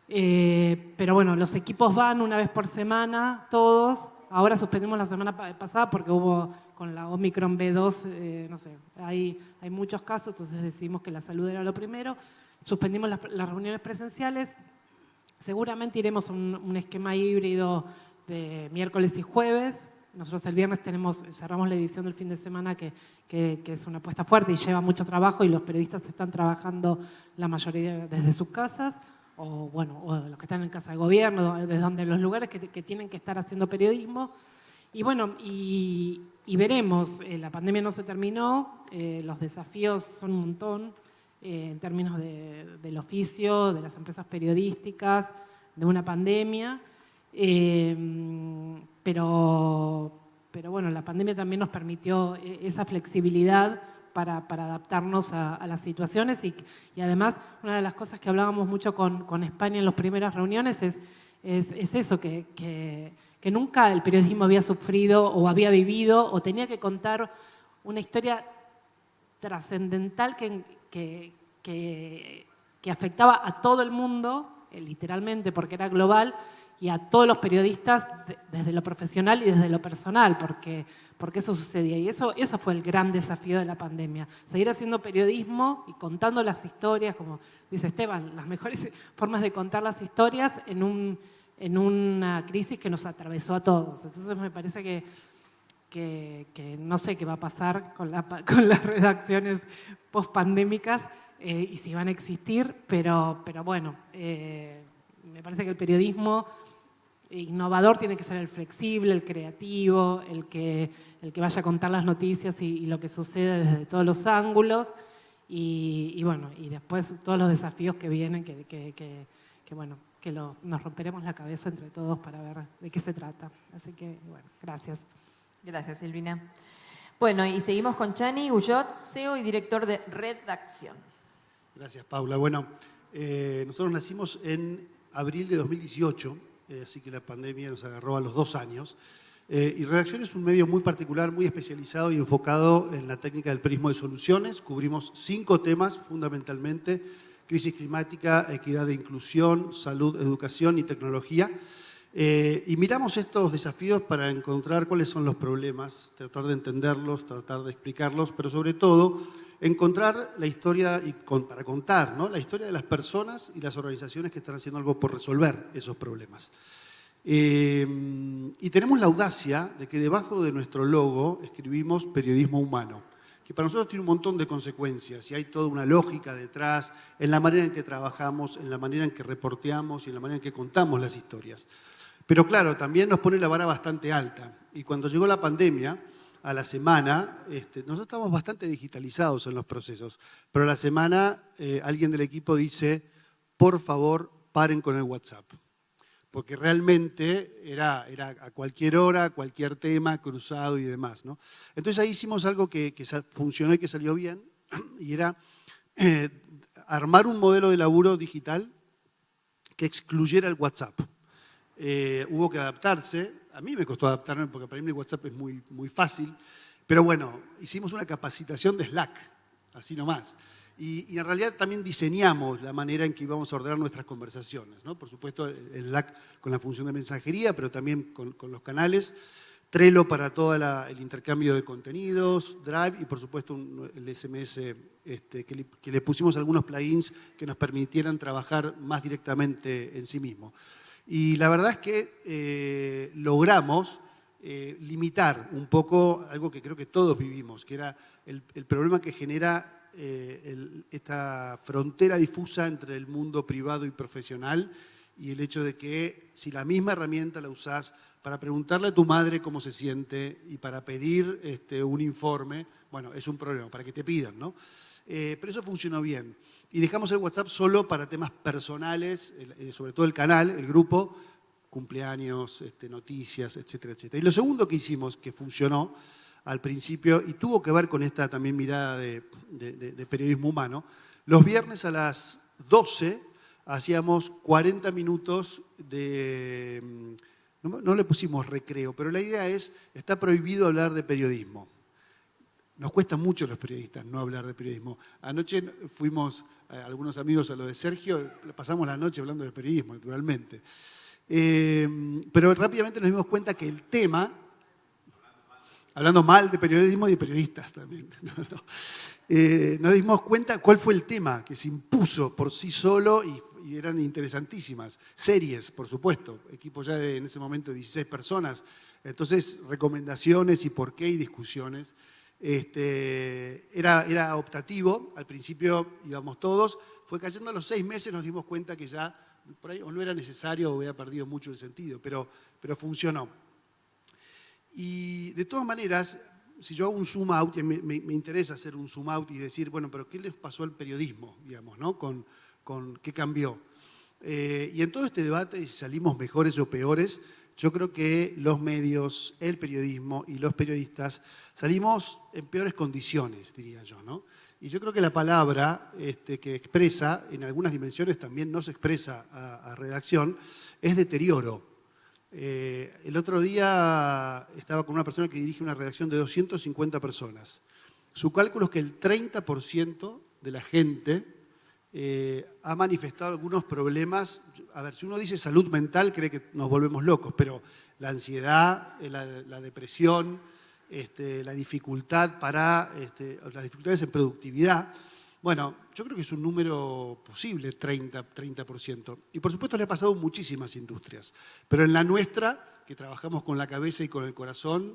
Speaker 5: Pero bueno, los equipos van 1 vez por semana, todos. Ahora suspendimos la semana pasada porque hubo con la Omicron B2, no sé, hay muchos casos, entonces decidimos que la salud era lo primero. Suspendimos las reuniones presenciales. Seguramente iremos a un esquema híbrido de miércoles y jueves. Nosotros el viernes cerramos la edición del fin de semana que es una apuesta fuerte y lleva mucho trabajo y los periodistas están trabajando la mayoría desde sus casas. O los que están en casa de gobierno, desde donde los lugares que tienen que estar haciendo periodismo. Y bueno, y veremos, la pandemia no se terminó, los desafíos son un montón en términos del oficio, de las empresas periodísticas, de una pandemia, pero bueno, la pandemia también nos permitió esa flexibilidad para adaptarnos a las situaciones y además una de las cosas que hablábamos mucho con España en las primeras reuniones es eso, que nunca el periodismo había sufrido o había vivido o tenía que contar una historia trascendental que afectaba a todo el mundo, literalmente porque era global, y a todos los periodistas desde lo profesional y desde lo personal, porque eso sucedía. Y eso fue el gran desafío de la pandemia. Seguir haciendo periodismo y contando las historias, como dice Esteban, las mejores formas de contar las historias en una crisis que nos atravesó a todos. Entonces me parece que no sé qué va a pasar con las redacciones post-pandémicas y si van a existir, pero bueno, me parece que el periodismo innovador tiene que ser el flexible, el creativo, el que vaya a contar las noticias y lo que sucede desde todos los ángulos y bueno, y después todos los desafíos que vienen nos romperemos la cabeza entre todos para ver de qué se trata. Así que bueno, gracias.
Speaker 1: Gracias, Silvina. Bueno, y seguimos con Chani Guyot, CEO y director de Redacción.
Speaker 6: Gracias, Paula. Bueno, nosotros nacimos en abril de 2018, así que la pandemia nos agarró a los 2 años. Y Redacción es un medio muy particular, muy especializado y enfocado en la técnica del periodismo de soluciones. Cubrimos 5 temas fundamentalmente: crisis climática, equidad de inclusión, salud, educación y tecnología. Y miramos estos desafíos para encontrar cuáles son los problemas, tratar de entenderlos, tratar de explicarlos, pero sobre todo encontrar la historia para contar, ¿no?, la historia de las personas y las organizaciones que están haciendo algo por resolver esos problemas. Y tenemos la audacia de que debajo de nuestro logo escribimos periodismo humano, que para nosotros tiene un montón de consecuencias y hay toda una lógica detrás en la manera en que trabajamos, en la manera en que reporteamos y en la manera en que contamos las historias. Pero claro, también nos pone la vara bastante alta. Y cuando llegó la pandemia, a la semana, nosotros estamos bastante digitalizados en los procesos, pero a la semana alguien del equipo dice, por favor, paren con el WhatsApp. Porque realmente era a cualquier hora, cualquier tema, cruzado y demás, ¿no? Entonces ahí hicimos algo que funcionó y que salió bien, y era armar un modelo de laburo digital que excluyera el WhatsApp. Hubo que adaptarse, a mí me costó adaptarme porque para mí el WhatsApp es muy, muy fácil, pero bueno, hicimos una capacitación de Slack, así nomás. Y en realidad también diseñamos la manera en que íbamos a ordenar nuestras conversaciones, ¿no? Por supuesto, el Slack con la función de mensajería, pero también con los canales. Trello para todo el intercambio de contenidos, Drive y por supuesto el SMS que le pusimos algunos plugins que nos permitieran trabajar más directamente en sí mismo. Y la verdad es que logramos limitar un poco algo que creo que todos vivimos, que era el problema que genera esta frontera difusa entre el mundo privado y profesional y el hecho de que si la misma herramienta la usás para preguntarle a tu madre cómo se siente y para pedir un informe, bueno, es un problema, para que te pidan, ¿no? Pero eso funcionó bien. Y dejamos el WhatsApp solo para temas personales, sobre todo el canal, el grupo, cumpleaños, noticias, etcétera, etcétera. Y lo segundo que hicimos, que funcionó al principio, y tuvo que ver con esta también mirada de periodismo humano, los viernes a las 12 hacíamos 40 minutos de... No le pusimos recreo, pero la idea es, está prohibido hablar de periodismo. Nos cuesta mucho a los periodistas no hablar de periodismo. Anoche fuimos algunos amigos a lo de Sergio, pasamos la noche hablando de periodismo, naturalmente. Pero rápidamente nos dimos cuenta que el tema, hablando mal de periodismo y de periodistas también, nos dimos cuenta cuál fue el tema que se impuso por sí solo y eran interesantísimas. Series, por supuesto, equipo ya en ese momento de 16 personas. Entonces, recomendaciones y por qué y discusiones. Era optativo, al principio íbamos todos, fue cayendo a los 6 meses, nos dimos cuenta que ya por ahí o no era necesario o había perdido mucho el sentido, pero funcionó. Y de todas maneras, si yo hago un zoom out, y me interesa hacer un zoom out y decir, bueno, pero ¿qué les pasó al periodismo, digamos, ¿no? Con qué cambió. Y en todo este debate, si salimos mejores o peores, yo creo que los medios, el periodismo y los periodistas salimos en peores condiciones, diría yo, ¿no? Y yo creo que la palabra que expresa, en algunas dimensiones también no se expresa a redacción, es deterioro. El otro día estaba con una persona que dirige una redacción de 250 personas. Su cálculo es que el 30% de la gente ha manifestado algunos problemas. A ver, si uno dice salud mental, cree que nos volvemos locos, pero la ansiedad, la depresión, la dificultad las dificultades en productividad. Bueno, yo creo que es un número posible, 30%. Y por supuesto le ha pasado a muchísimas industrias. Pero en la nuestra, que trabajamos con la cabeza y con el corazón,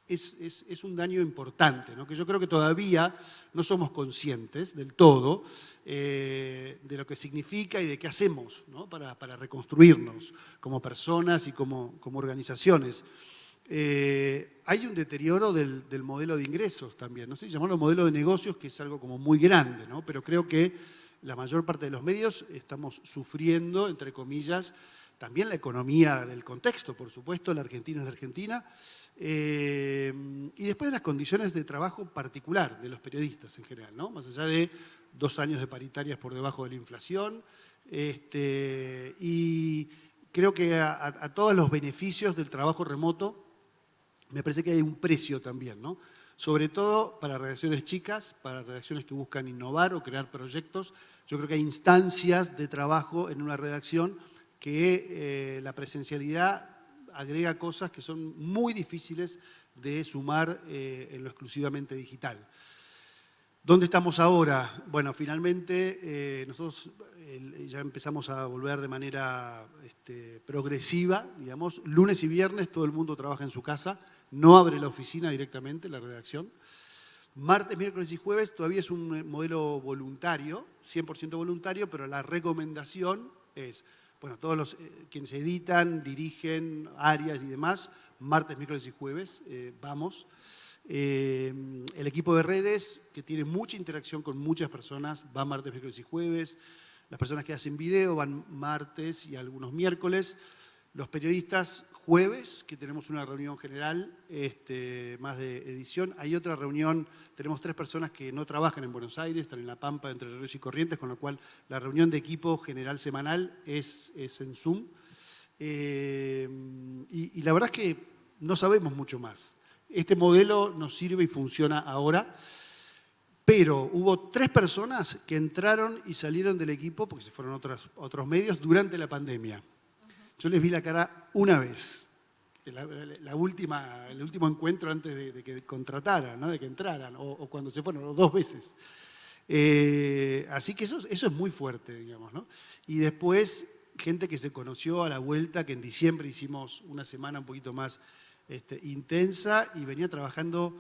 Speaker 6: es un daño importante, ¿no? Que yo creo que todavía no somos conscientes del todo de lo que significa y de qué hacemos, ¿no? para reconstruirnos como personas y como organizaciones. Hay un deterioro del modelo de ingresos también, no sé, llamarlo modelo de negocios, que es algo como muy grande, ¿no? Pero creo que la mayor parte de los medios estamos sufriendo, entre comillas, también la economía del contexto, por supuesto, la Argentina es la Argentina, y después las condiciones de trabajo particular de los periodistas en general, ¿no? Más allá de 2 años de paritarias por debajo de la inflación, y creo que a todos los beneficios del trabajo remoto me parece que hay un precio también, ¿no? Sobre todo para redacciones chicas, para redacciones que buscan innovar o crear proyectos. Yo creo que hay instancias de trabajo en una redacción que la presencialidad agrega cosas que son muy difíciles de sumar en lo exclusivamente digital. ¿Dónde estamos ahora? Bueno, finalmente nosotros ya empezamos a volver de manera progresiva, digamos. Lunes y viernes todo el mundo trabaja en su casa, no abre la oficina directamente, la redacción. Martes, miércoles y jueves todavía es un modelo voluntario, 100% voluntario, pero la recomendación es, bueno, todos los quienes editan, dirigen áreas y demás, martes, miércoles y jueves, vamos. El equipo de redes, que tiene mucha interacción con muchas personas, va martes, miércoles y jueves. Las personas que hacen video van martes y algunos miércoles. Los periodistas jueves, que tenemos una reunión general, más de edición. Hay otra reunión, tenemos 3 personas que no trabajan en Buenos Aires, están en La Pampa, Entre Ríos y Corrientes, con lo cual la reunión de equipo general semanal es en Zoom. Y la verdad es que no sabemos mucho más. Este modelo nos sirve y funciona ahora, pero hubo 3 personas que entraron y salieron del equipo, porque se fueron a otros medios, durante la pandemia. Yo les vi la cara una vez, el último encuentro antes de que contrataran, ¿no? De que entraran, o cuando se fueron, o 2 veces. Así que eso es muy fuerte, digamos, ¿no? Y después, gente que se conoció a la vuelta, que en diciembre hicimos una semana un poquito más intensa y venía trabajando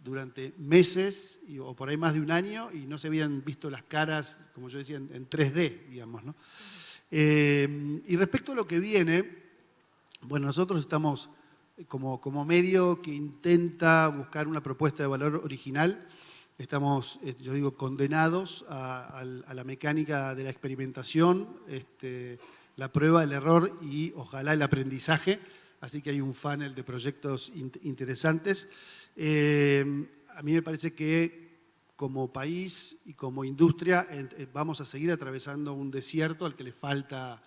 Speaker 6: durante meses o por ahí más de un año y no se habían visto las caras, como yo decía, en 3D, digamos, ¿no? Y respecto a lo que viene, bueno, nosotros estamos como medio que intenta buscar una propuesta de valor original. Estamos, yo digo, condenados a la mecánica de la experimentación, la prueba, el error y ojalá el aprendizaje. Así que hay un funnel de proyectos interesantes. A mí me parece que como país y como industria vamos a seguir atravesando un desierto al que le falta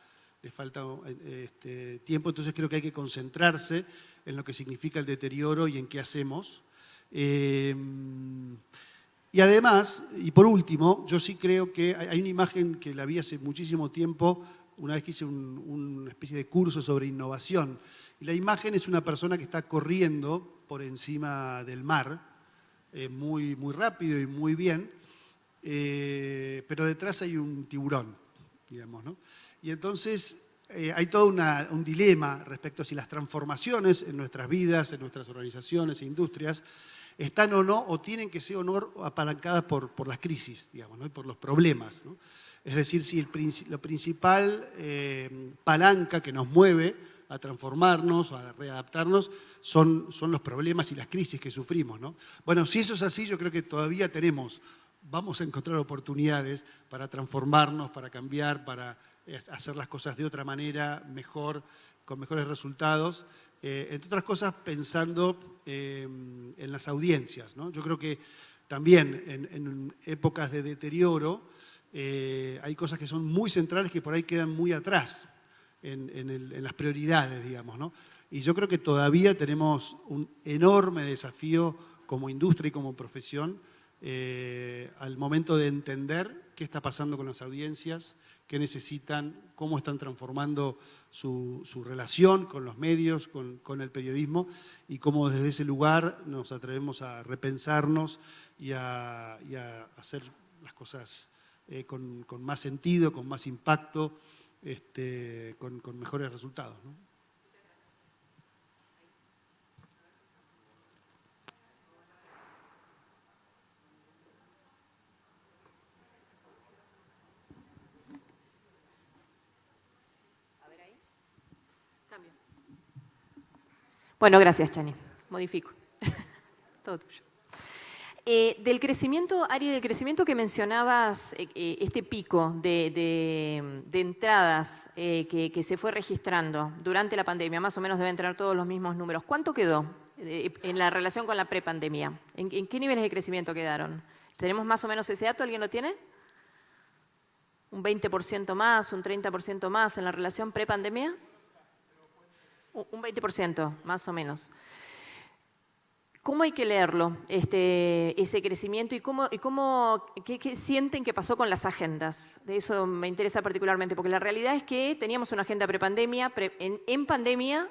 Speaker 6: tiempo. Entonces creo que hay que concentrarse en lo que significa el deterioro y en qué hacemos. Y además, y por último, yo sí creo que hay una imagen que la vi hace muchísimo tiempo, una vez que hice una especie de curso sobre innovación. Y la imagen es una persona que está corriendo por encima del mar, muy, muy rápido y muy bien, pero detrás hay un tiburón, digamos, ¿no? Y entonces hay todo un dilema respecto a si las transformaciones en nuestras vidas, en nuestras organizaciones e industrias, están o no, o tienen que ser o no apalancadas por las crisis, digamos, ¿no? Y por los problemas, ¿no? Es decir, si la principal palanca que nos mueve a transformarnos, a readaptarnos, son los problemas y las crisis que sufrimos, ¿no? Bueno, si eso es así, yo creo que todavía vamos a encontrar oportunidades para transformarnos, para cambiar, para hacer las cosas de otra manera, mejor, mejores resultados, entre otras cosas pensando en las audiencias, ¿no? Yo creo que también en épocas de deterioro hay cosas que son muy centrales que por ahí quedan muy atrás en las prioridades, digamos, ¿no? Y yo creo que todavía tenemos un enorme desafío como industria y como profesión al momento de entender qué está pasando con las audiencias, qué necesitan, cómo están transformando su relación con los medios, con el periodismo, y cómo desde ese lugar nos atrevemos a repensarnos y a hacer las cosas con más sentido, con más impacto, con mejores resultados, ¿no?
Speaker 1: Bueno, gracias, Chani. Modifico. Todo tuyo. Del crecimiento, Ari, del crecimiento que mencionabas, este pico de entradas que se fue registrando durante la pandemia, más o menos deben tener todos los mismos números. ¿Cuánto quedó en la relación con la prepandemia? ¿En qué niveles de crecimiento quedaron? ¿Tenemos más o menos ese dato? ¿Alguien lo tiene? ¿Un 20% más, un 30% más en la relación prepandemia? Un 20%, más o menos. ¿Cómo hay que leerlo, ese crecimiento, y qué sienten que pasó con las agendas? De eso me interesa particularmente, porque la realidad es que teníamos una agenda prepandemia, en pandemia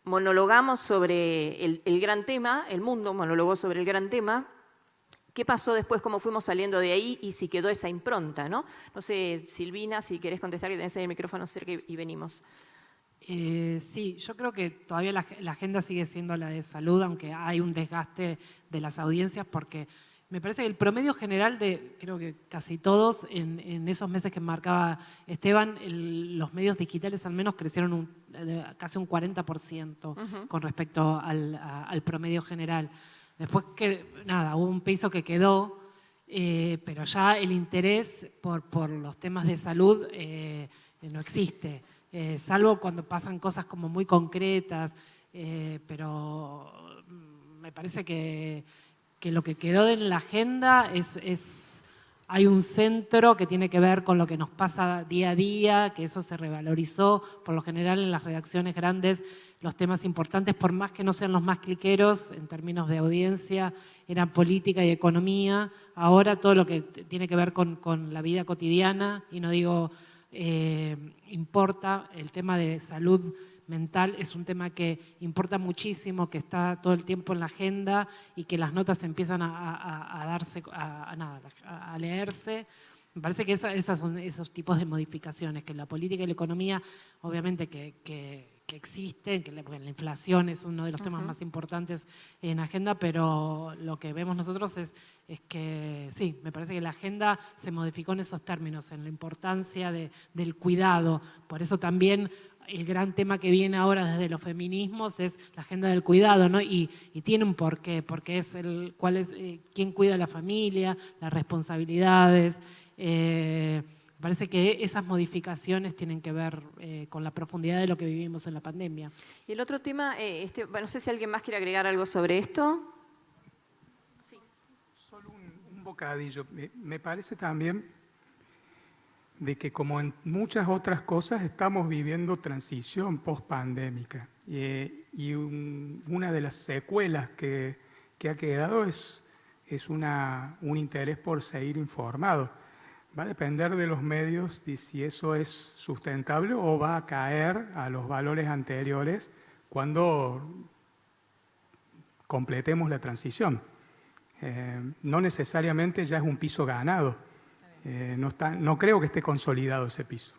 Speaker 1: monologamos sobre el gran tema, el mundo monologó sobre el gran tema. ¿Qué pasó después? ¿Cómo fuimos saliendo de ahí? Y si quedó esa impronta, ¿no? No sé, Silvina, si querés contestar, que tenés el micrófono cerca y venimos.
Speaker 5: Sí, yo creo que todavía la agenda sigue siendo la de salud, aunque hay un desgaste de las audiencias, porque me parece que el promedio general de, creo que casi todos, en esos meses que marcaba Esteban, los medios digitales al menos crecieron casi un 40% con respecto al promedio general. Después hubo un piso que quedó, pero ya el interés por los temas de salud no existe. Salvo cuando pasan cosas como muy concretas, pero me parece que lo que quedó en la agenda hay un centro que tiene que ver con lo que nos pasa día a día, que eso se revalorizó. Por lo general en las redacciones grandes los temas importantes, por más que no sean los más cliqueros en términos de audiencia, eran política y economía. Ahora todo lo que tiene que ver con la vida cotidiana, y no digo importa, el tema de salud mental es un tema que importa muchísimo, que está todo el tiempo en la agenda y que las notas empiezan a leerse. Me parece que esas son esos tipos de modificaciones, que la política y la economía, obviamente que existen, porque la inflación es uno de los temas más importantes en agenda, pero lo que vemos nosotros es que sí, me parece que la agenda se modificó en esos términos, en la importancia del cuidado. Por eso también el gran tema que viene ahora desde los feminismos es la agenda del cuidado, ¿no? Y tiene un porqué, porque es quién cuida a la familia, las responsabilidades. Parece que esas modificaciones tienen que ver con la profundidad de lo que vivimos en la pandemia.
Speaker 1: Y el otro tema, no sé si alguien más quiere agregar algo sobre esto. Sí.
Speaker 3: Solo un bocadillo. Me parece también de que, como en muchas otras cosas, estamos viviendo transición post-pandémica. Y una de las secuelas que ha quedado es un interés por seguir informado. Va a depender de los medios de si eso es sustentable o va a caer a los valores anteriores cuando completemos la transición. No necesariamente ya es un piso ganado. No creo que esté consolidado ese piso.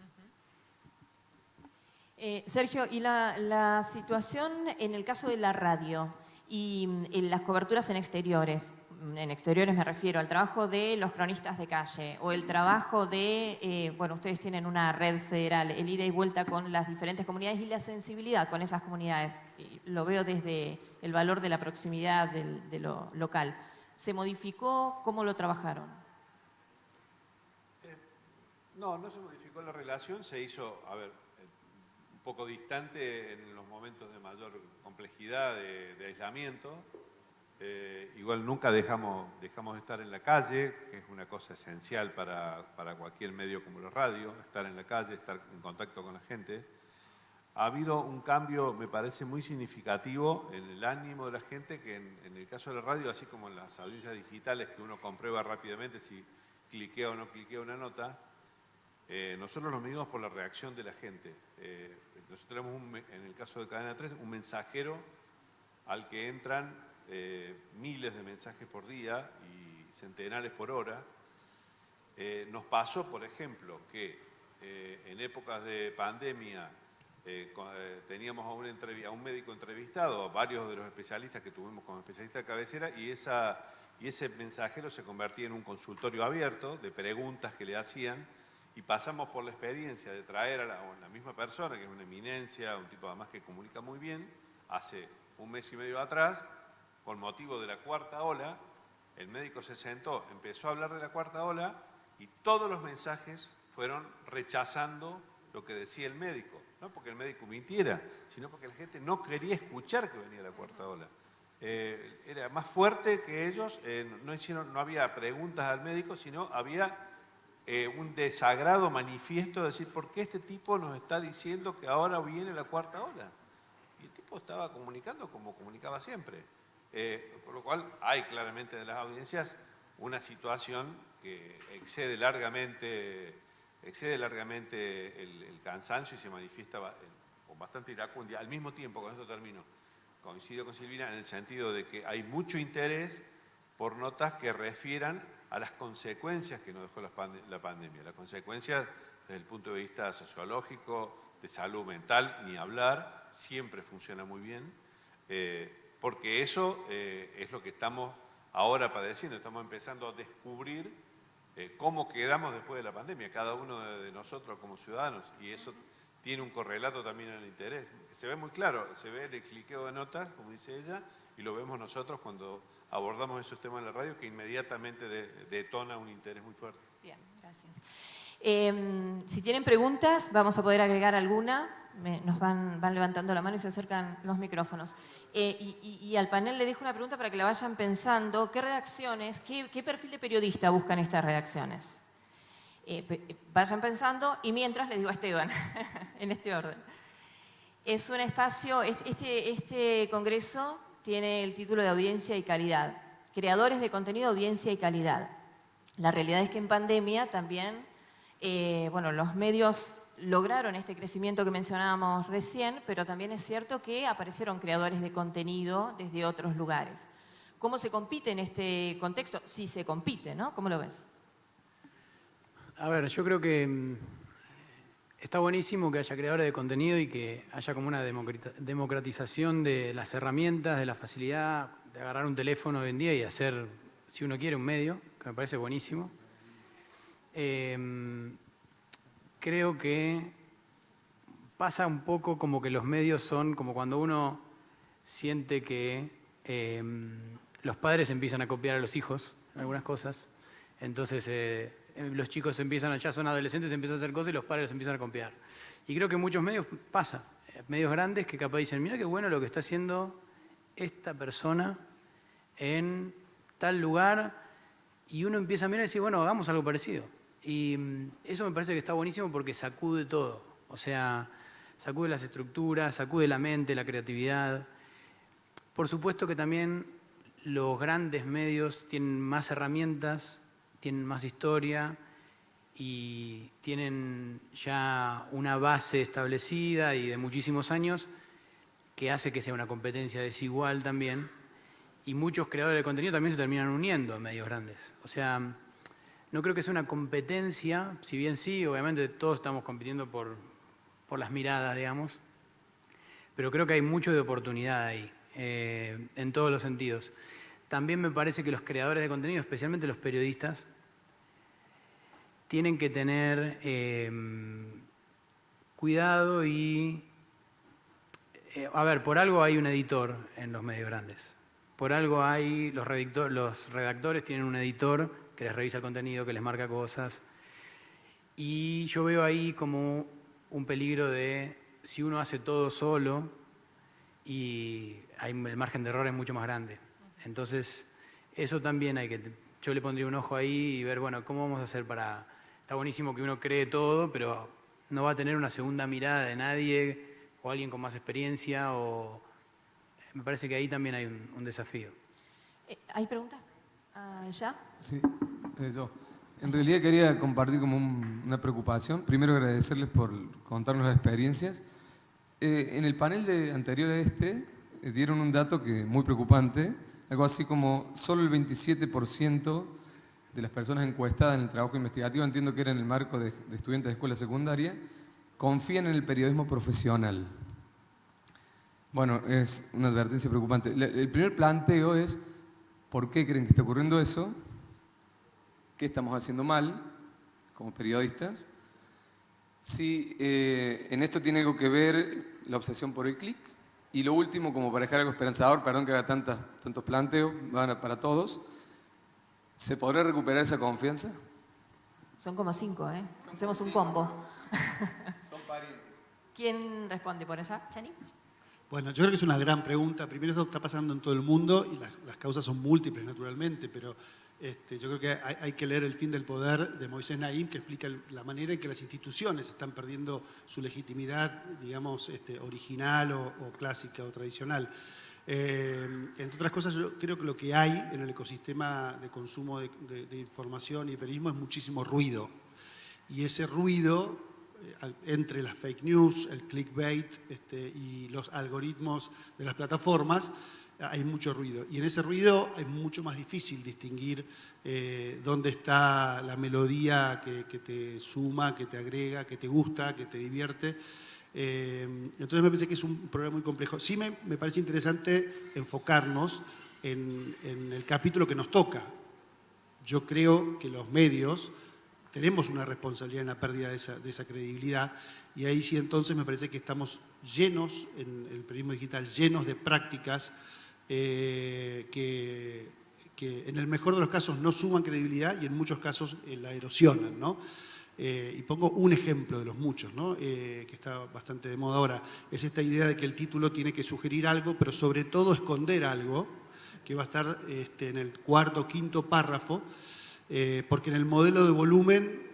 Speaker 1: Sergio, y la situación en el caso de la radio y en las coberturas en exteriores me refiero al trabajo de los cronistas de calle o el trabajo de, ustedes tienen una red federal, el ida y vuelta con las diferentes comunidades y la sensibilidad con esas comunidades. Lo veo desde el valor de la proximidad de lo local. ¿Se modificó? ¿Cómo lo trabajaron?
Speaker 2: No se modificó la relación, se hizo, poco distante en los momentos de mayor complejidad de aislamiento. Igual nunca dejamos de estar en la calle, que es una cosa esencial para cualquier medio como la radio, estar en la calle, estar en contacto con la gente. Ha habido un cambio, me parece, muy significativo en el ánimo de la gente, que en el caso de la radio, así como en las audiencias digitales, que uno comprueba rápidamente si cliquea o no cliquea una nota, nosotros nos medimos por la reacción de la gente. Nosotros tenemos, en el caso de Cadena 3, un mensajero al que entran miles de mensajes por día y centenares por hora. Nos pasó, por ejemplo, que en épocas de pandemia teníamos a un médico entrevistado, a varios de los especialistas que tuvimos como especialistas de cabecera, y ese mensajero se convertía en un consultorio abierto de preguntas que le hacían, y pasamos por la experiencia de traer a la misma persona, que es una eminencia, un tipo además que comunica muy bien, hace un mes y medio atrás, con motivo de la cuarta ola, el médico se sentó, empezó a hablar de la cuarta ola, y todos los mensajes fueron rechazando lo que decía el médico. No porque el médico mintiera, sino porque la gente no quería escuchar que venía la cuarta ola. Era más fuerte que ellos, no había preguntas al médico, sino había un desagrado manifiesto de decir, ¿por qué este tipo nos está diciendo que ahora viene la cuarta ola? Y el tipo estaba comunicando como comunicaba siempre. Por lo cual hay claramente de las audiencias una situación que excede largamente el cansancio y se manifiesta con bastante iracundia. Al mismo tiempo, con esto termino, coincido con Silvina en el sentido de que hay mucho interés por notas que refieran a las consecuencias que nos dejó la pandemia. Las consecuencias desde el punto de vista sociológico, de salud mental, ni hablar, siempre funciona muy bien, porque eso es lo que estamos ahora padeciendo. Estamos empezando a descubrir cómo quedamos después de la pandemia, cada uno de nosotros como ciudadanos, y eso tiene un correlato también en el interés. Se ve muy claro, se ve el cliqueo de notas, como dice ella, y lo vemos nosotros cuando abordamos esos temas en la radio, que inmediatamente detona un interés muy fuerte.
Speaker 1: Bien, gracias. Si tienen preguntas, vamos a poder agregar alguna. Nos van levantando la mano y se acercan los micrófonos. Y al panel le dejo una pregunta para que la vayan pensando. ¿Qué redacciones, qué perfil de periodista buscan estas redacciones? Vayan pensando y mientras les digo a Esteban, en este orden. Es un espacio, este congreso tiene el título de Audiencia y Calidad. Creadores de contenido, audiencia y calidad. La realidad es que en pandemia también, los medios lograron este crecimiento que mencionábamos recién, pero también es cierto que aparecieron creadores de contenido desde otros lugares. ¿Cómo se compite en este contexto? Sí se compite, ¿no? ¿Cómo lo ves?
Speaker 4: A ver, yo creo que está buenísimo que haya creadores de contenido y que haya como una democratización de las herramientas, de la facilidad de agarrar un teléfono hoy en día y hacer, si uno quiere, un medio, que me parece buenísimo. Creo que pasa un poco como que los medios son como cuando uno siente que los padres empiezan a copiar a los hijos en algunas cosas. Entonces los chicos ya son adolescentes, empiezan a hacer cosas y los padres empiezan a copiar. Y creo que en muchos medios pasa. Medios grandes que capaz dicen, mira qué bueno lo que está haciendo esta persona en tal lugar. Y uno empieza a mirar y decir, bueno, hagamos algo parecido. Y eso me parece que está buenísimo porque sacude todo. O sea, sacude las estructuras, sacude la mente, la creatividad. Por supuesto que también los grandes medios tienen más herramientas, tienen más historia y tienen ya una base establecida y de muchísimos años que hace que sea una competencia desigual también. Y muchos creadores de contenido también se terminan uniendo a medios grandes. O sea, no creo que sea una competencia, si bien sí, obviamente todos estamos compitiendo por las miradas, digamos, pero creo que hay mucho de oportunidad ahí, en todos los sentidos. También me parece que los creadores de contenido, especialmente los periodistas, tienen que tener cuidado y... a ver, por algo hay un editor en los medios grandes. Por algo hay, los redactores tienen un editor que les revisa el contenido, que les marca cosas. Y yo veo ahí como un peligro de si uno hace todo solo y el margen de error es mucho más grande. Entonces, eso también yo le pondría un ojo ahí y ver, bueno, ¿cómo vamos a hacer para...? Está buenísimo que uno cree todo, pero no va a tener una segunda mirada de nadie o alguien con más experiencia me parece que ahí también hay un desafío.
Speaker 1: ¿Hay preguntas? ¿Ya?
Speaker 7: Sí, yo. En realidad quería compartir como una preocupación. Primero agradecerles por contarnos las experiencias. En el panel anterior a dieron un dato muy preocupante, algo así como solo el 27% de las personas encuestadas en el trabajo investigativo, entiendo que era en el marco de estudiantes de escuela secundaria, confían en el periodismo profesional. Bueno, es una advertencia preocupante. El primer planteo es, ¿por qué creen que está ocurriendo eso? ¿Qué estamos haciendo mal como periodistas? Si en esto tiene algo que ver la obsesión por el clic. Y lo último, como para dejar algo esperanzador, perdón que haga tantos planteos, para todos, ¿se podrá recuperar esa confianza?
Speaker 1: Son como 5, ¿eh? Hacemos un combo.
Speaker 7: Son parientes.
Speaker 1: ¿Quién responde por allá? ¿Chani?
Speaker 6: Bueno, yo creo que es una gran pregunta. Primero, eso está pasando en todo el mundo y las causas son múltiples, naturalmente, pero yo creo que hay que leer El fin del poder de Moisés Naim, que explica la manera en que las instituciones están perdiendo su legitimidad, digamos, original o clásica o tradicional. Entre otras cosas, yo creo que lo que hay en el ecosistema de consumo de información y periodismo es muchísimo ruido. Y ese ruido, entre las fake news, el clickbait y los algoritmos de las plataformas, hay mucho ruido. Y en ese ruido es mucho más difícil distinguir dónde está la melodía que te suma, que te agrega, que te gusta, que te divierte. Entonces me parece que es un problema muy complejo. Sí me parece interesante enfocarnos en el capítulo que nos toca. Yo creo que los medios tenemos una responsabilidad en la pérdida de esa credibilidad, y ahí sí entonces me parece que estamos llenos, en el periodismo digital, llenos de prácticas que en el mejor de los casos no suman credibilidad y en muchos casos la erosionan, ¿no? Y pongo un ejemplo de los muchos, ¿no? Que está bastante de moda ahora. Es esta idea de que el título tiene que sugerir algo, pero sobre todo esconder algo, que va a estar en el cuarto o quinto párrafo, porque en el modelo de volumen,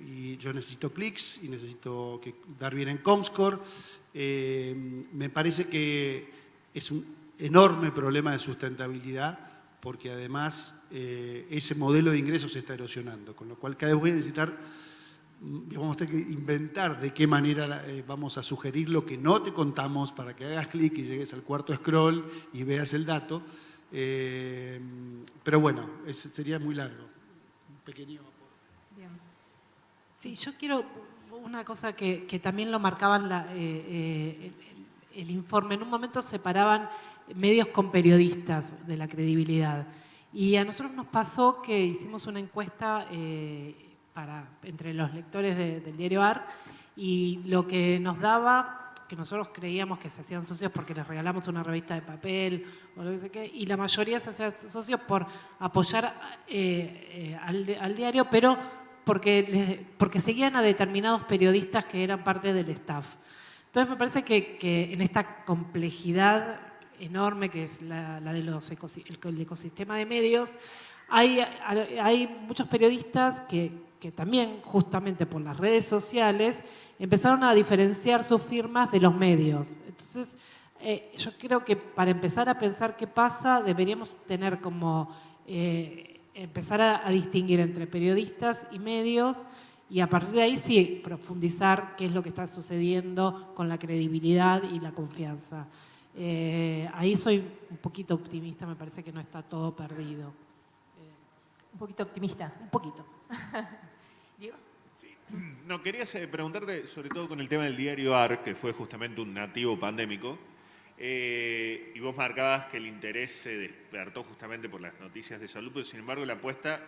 Speaker 6: y yo necesito clics y necesito dar bien en Comscore, me parece que es un enorme problema de sustentabilidad, porque además ese modelo de ingresos se está erosionando, con lo cual cada vez voy a necesitar, vamos a tener que inventar de qué manera vamos a sugerir lo que no te contamos para que hagas clic y llegues al cuarto scroll y veas el dato. Pero bueno, sería muy largo. Un pequeño aporte.
Speaker 1: Bien.
Speaker 5: Sí, yo quiero una cosa que también lo marcaban el informe. En un momento separaban medios con periodistas de la credibilidad. Y a nosotros nos pasó que hicimos una encuesta entre los lectores del diario AR, y lo que nos daba, que nosotros creíamos que se hacían socios porque les regalamos una revista de papel o lo que sea, y la mayoría se hacían socios por apoyar al diario, pero porque seguían a determinados periodistas que eran parte del staff. Entonces me parece que en esta complejidad enorme que es la de el ecosistema de medios, hay muchos periodistas que también, justamente por las redes sociales, empezaron a diferenciar sus firmas de los medios. Entonces, yo creo que para empezar a pensar qué pasa, deberíamos tener como empezar a distinguir entre periodistas y medios, y a partir de ahí sí profundizar qué es lo que está sucediendo con la credibilidad y la confianza. Ahí soy un poquito optimista, me parece que no está todo perdido.
Speaker 1: Un poquito optimista.
Speaker 5: Un poquito.
Speaker 1: Diego.
Speaker 8: No, quería preguntarte, sobre todo con el tema del diario AR, que fue justamente un nativo pandémico, y vos marcabas que el interés se despertó justamente por las noticias de salud, pero sin embargo la apuesta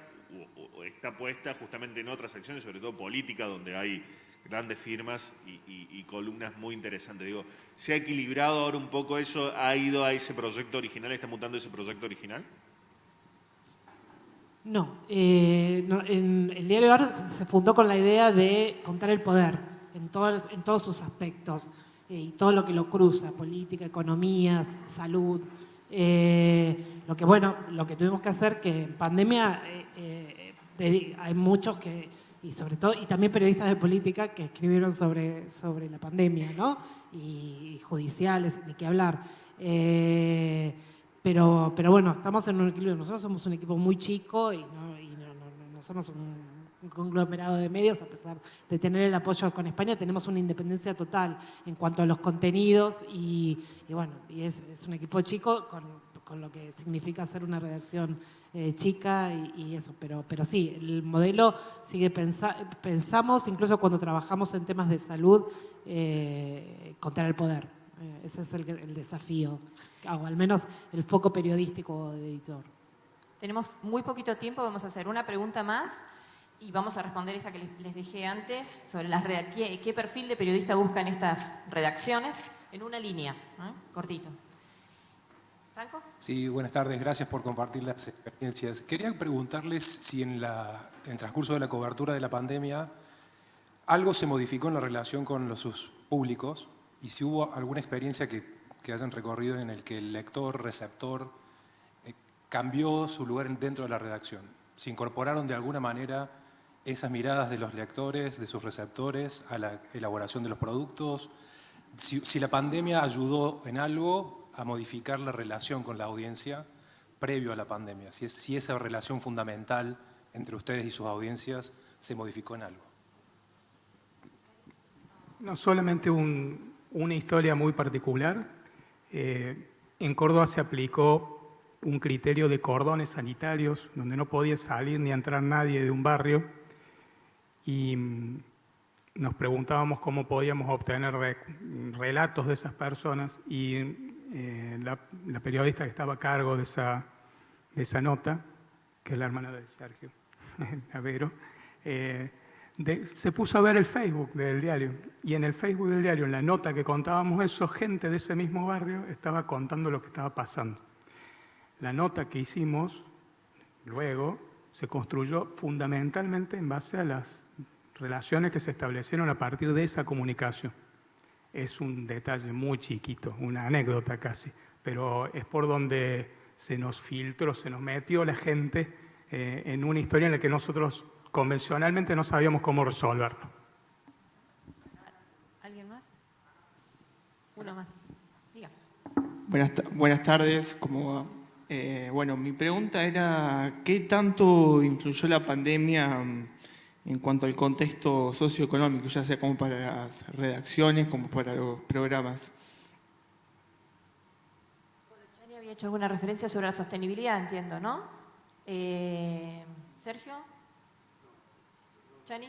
Speaker 8: está puesta justamente en otras acciones, sobre todo política, donde hay grandes firmas y columnas muy interesantes. Digo, ¿se ha equilibrado ahora un poco eso? ¿Ha ido a ese proyecto original? ¿Está mutando ese proyecto original?
Speaker 5: No, en el diario AR se fundó con la idea de contar el poder en todos sus aspectos. y todo lo que lo cruza, política, economía, salud. Lo que tuvimos que hacer, que en pandemia hay muchos que, y sobre todo, y también periodistas de política que escribieron sobre la pandemia, ¿no? Y judiciales, ni qué hablar. Pero bueno, estamos en un equilibrio. Nosotros somos un equipo muy chico y no somos un conglomerado de medios, a pesar de tener el apoyo con España, tenemos una independencia total en cuanto a los contenidos y es un equipo chico con lo que significa ser una redacción chica y eso, pero sí, el modelo sigue pensamos, incluso cuando trabajamos en temas de salud, contra el poder. Ese es el desafío, o al menos el foco periodístico de editor.
Speaker 1: Tenemos muy poquito tiempo, vamos a hacer una pregunta más y vamos a responder esta que les dije antes, sobre qué perfil de periodista buscan estas redacciones, en una línea, cortito. ¿Franco?
Speaker 9: Sí, buenas tardes, gracias por compartir las experiencias. Quería preguntarles si en el transcurso de la cobertura de la pandemia algo se modificó en la relación con sus públicos y si hubo alguna experiencia que hayan recorrido en el que el lector, receptor, cambió su lugar dentro de la redacción. ¿Se incorporaron de alguna manera esas miradas de los lectores, de sus receptores, a la elaboración de los productos? Si la pandemia ayudó en algo a modificar la relación con la audiencia previo a la pandemia, si esa relación fundamental entre ustedes y sus audiencias se modificó en algo.
Speaker 3: No solamente una historia muy particular. En Córdoba se aplicó un criterio de cordones sanitarios, donde no podía salir ni entrar nadie de un barrio, y nos preguntábamos cómo podíamos obtener relatos de esas personas, y la periodista que estaba a cargo de esa nota, que es la hermana de Sergio, Avero, se puso a ver el Facebook del diario, y en el Facebook del diario, en la nota que contábamos eso, gente de ese mismo barrio estaba contando lo que estaba pasando. La nota que hicimos luego se construyó fundamentalmente en base a las relaciones que se establecieron a partir de esa comunicación. Es un detalle muy chiquito, una anécdota casi, pero es por donde se nos filtró, se nos metió la gente en una historia en la que nosotros convencionalmente no sabíamos cómo resolverlo.
Speaker 1: ¿Alguien más? Uno más. Diga.
Speaker 10: Buenas tardes, ¿cómo va? Mi pregunta era, ¿qué tanto influyó la pandemia en cuanto al contexto socioeconómico, ya sea como para las redacciones, como para los programas?
Speaker 1: Bueno, Chani había hecho alguna referencia sobre la sostenibilidad, entiendo, ¿no? Sergio. Chani.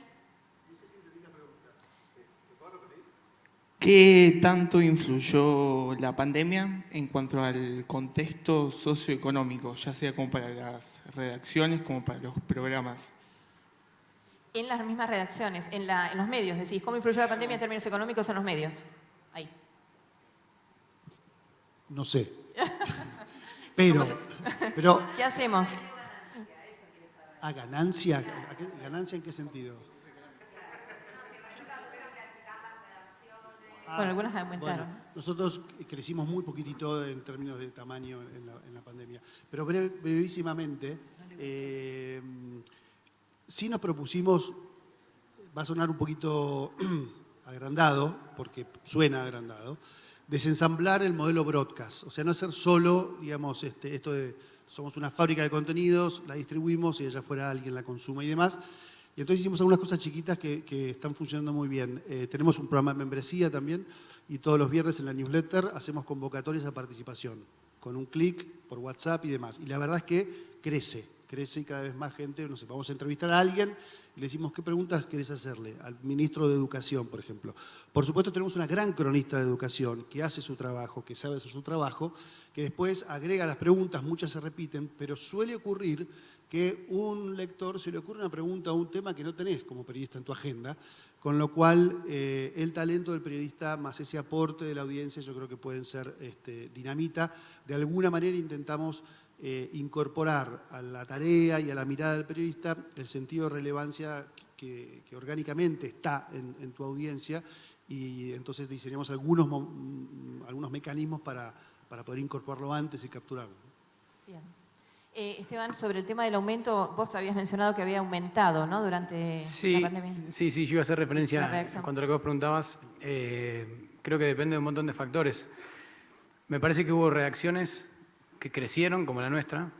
Speaker 10: ¿Qué tanto influyó la pandemia en cuanto al contexto socioeconómico, ya sea como para las redacciones como para los programas?
Speaker 1: En las mismas redacciones, en los medios, decís, ¿cómo influyó la pandemia en términos económicos en los medios? Ahí.
Speaker 6: No sé. Pero
Speaker 1: ¿Qué hacemos?
Speaker 6: ¿A ganancia? ¿Ganancia en qué sentido?
Speaker 1: Bueno, algunas aumentaron.
Speaker 6: Bueno, nosotros crecimos muy poquitito en términos de tamaño en la pandemia. Pero brevísimamente, sí nos propusimos, va a sonar un poquito agrandado, porque suena agrandado, desensamblar el modelo broadcast. O sea, no hacer solo, digamos, esto de somos una fábrica de contenidos, la distribuimos y allá afuera alguien la consuma y demás. Y entonces hicimos algunas cosas chiquitas que están funcionando muy bien. Tenemos un programa de membresía también y todos los viernes en la newsletter hacemos convocatorias a participación con un clic por WhatsApp y demás. Y la verdad es que crece y cada vez más gente, no sé, vamos a entrevistar a alguien y le decimos qué preguntas querés hacerle al ministro de Educación, por ejemplo. Por supuesto tenemos una gran cronista de educación que hace su trabajo, que sabe hacer su trabajo, que después agrega las preguntas, muchas se repiten, pero suele ocurrir que un lector se le ocurre una pregunta o un tema que no tenés como periodista en tu agenda, con lo cual el talento del periodista más ese aporte de la audiencia yo creo que pueden ser dinamita. De alguna manera intentamos incorporar a la tarea y a la mirada del periodista el sentido de relevancia que orgánicamente está en tu audiencia y entonces diseñamos algunos mecanismos para poder incorporarlo antes y capturarlo.
Speaker 1: Bien. Esteban, sobre el tema del aumento, vos habías mencionado que había aumentado, ¿no? Durante la pandemia.
Speaker 4: Sí, yo iba a hacer
Speaker 1: La
Speaker 4: referencia
Speaker 1: reacción.
Speaker 4: en cuanto a lo que vos preguntabas. Creo que depende de un montón de factores. Me parece que hubo reacciones que crecieron, como la nuestra,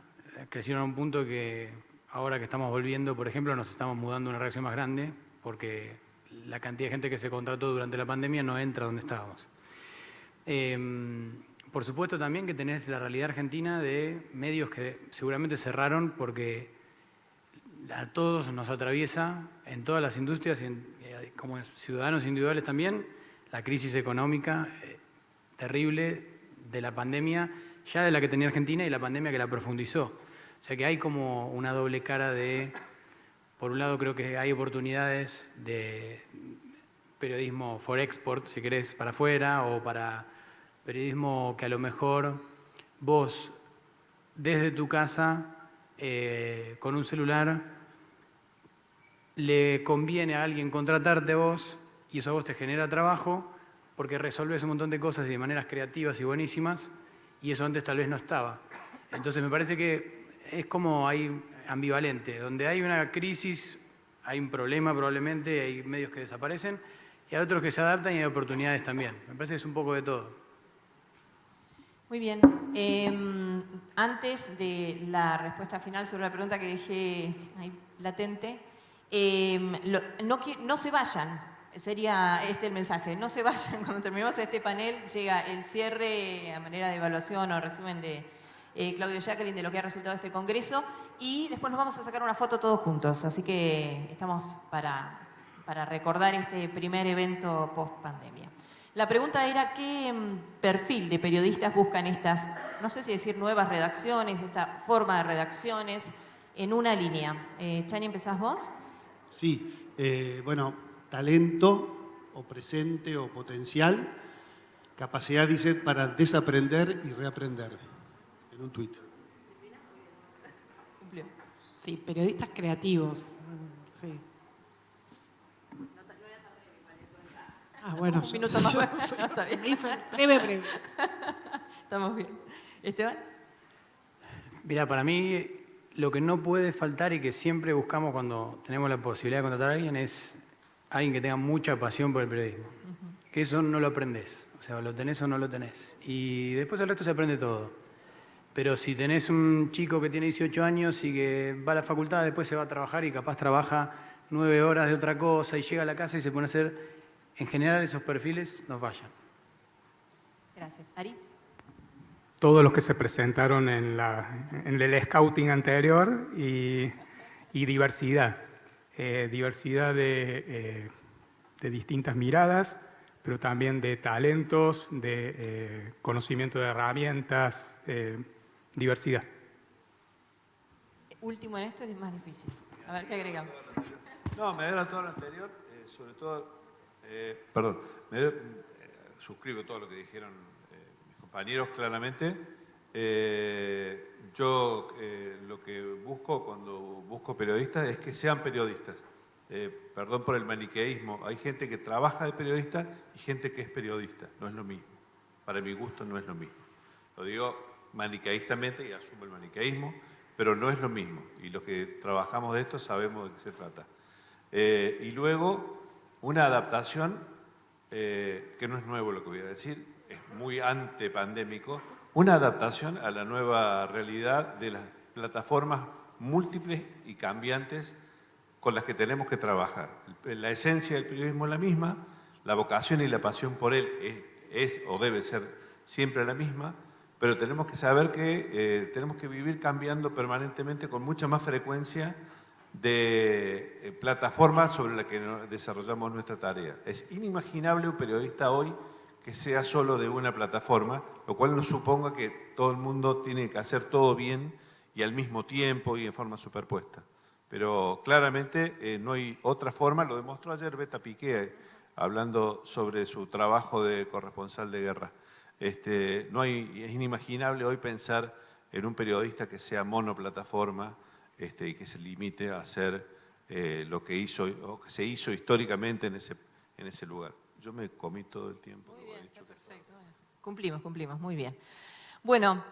Speaker 4: crecieron a un punto que ahora que estamos volviendo, por ejemplo, nos estamos mudando a una reacción más grande, porque la cantidad de gente que se contrató durante la pandemia no entra donde estábamos. Por supuesto también que tenés la realidad argentina de medios que seguramente cerraron porque a todos nos atraviesa, en todas las industrias, como ciudadanos individuales también, la crisis económica terrible de la pandemia, ya de la que tenía Argentina y la pandemia que la profundizó. O sea que hay como una doble cara de, por un lado creo que hay oportunidades de periodismo for export, si querés, para afuera, o para periodismo que a lo mejor vos, desde tu casa, con un celular, le conviene a alguien contratarte a vos y eso a vos te genera trabajo porque resolves un montón de cosas de maneras creativas y buenísimas y eso antes tal vez no estaba. Entonces me parece que es como hay ambivalente. Donde hay una crisis, hay un problema probablemente, hay medios que desaparecen y hay otros que se adaptan y hay oportunidades también. Me parece que es un poco de todo.
Speaker 1: Muy bien. Antes de la respuesta final sobre la pregunta que dejé ahí latente, no se vayan, sería este el mensaje, no se vayan. Cuando terminemos este panel llega el cierre a manera de evaluación o resumen de Claudio Jacqueline de lo que ha resultado este congreso y después nos vamos a sacar una foto todos juntos, así que estamos para recordar este primer evento post pandemia. La pregunta era qué perfil de periodistas buscan estas, no sé si decir nuevas redacciones, esta forma de redacciones en una línea. Chani, ¿empezás vos?
Speaker 6: Sí, bueno, talento o presente o potencial, capacidad, dice, para desaprender y reaprender, en un tuit.
Speaker 1: Cumplió.
Speaker 5: Sí, periodistas creativos. Sí. Ah, bueno.
Speaker 1: Un minuto más. Está bien.
Speaker 5: Breve.
Speaker 1: Estamos bien. Esteban.
Speaker 4: Mira, para mí lo que no puede faltar y que siempre buscamos cuando tenemos la posibilidad de contratar a alguien es alguien que tenga mucha pasión por el periodismo. Que eso no lo aprendes. O sea, lo tenés o no lo tenés. Y después el resto se aprende todo. Pero si tenés un chico que tiene 18 años y que va a la facultad, después se va a trabajar y capaz trabaja 9 horas de otra cosa y llega a la casa y se pone a hacer... En general esos perfiles nos vayan.
Speaker 1: Gracias. Ari.
Speaker 3: Todos los que se presentaron en el scouting anterior y diversidad. Diversidad de distintas miradas, pero también de talentos, de conocimiento de herramientas, diversidad.
Speaker 1: Último en esto es más difícil. A ver, ¿qué agregamos?
Speaker 2: No, me da todo lo anterior, sobre todo... suscribo todo lo que dijeron mis compañeros claramente. Yo lo que busco cuando busco periodistas es que sean periodistas. Perdón por el maniqueísmo, hay gente que trabaja de periodista y gente que es periodista, no es lo mismo. Para mi gusto no es lo mismo. Lo digo maniqueístamente y asumo el maniqueísmo, pero no es lo mismo. Y los que trabajamos de esto sabemos de qué se trata. Y luego... una adaptación, que no es nuevo lo que voy a decir, es muy antepandémico, una adaptación a la nueva realidad de las plataformas múltiples y cambiantes con las que tenemos que trabajar. La esencia del periodismo es la misma, la vocación y la pasión por él es o debe ser siempre la misma, pero tenemos que saber que tenemos que vivir cambiando permanentemente con mucha más frecuencia de plataformas sobre las que desarrollamos nuestra tarea. Es inimaginable un periodista hoy que sea solo de una plataforma, lo cual no suponga que todo el mundo tiene que hacer todo bien y al mismo tiempo y en forma superpuesta. Pero claramente no hay otra forma, lo demostró ayer Beta Piqué hablando sobre su trabajo de corresponsal de guerra. Es inimaginable hoy pensar en un periodista que sea monoplataforma, y que se limite a hacer lo que hizo o que se hizo históricamente en ese lugar. Yo me comí todo el tiempo.
Speaker 1: Muy bien, está perfecto. Cumplimos, muy bien. Bueno,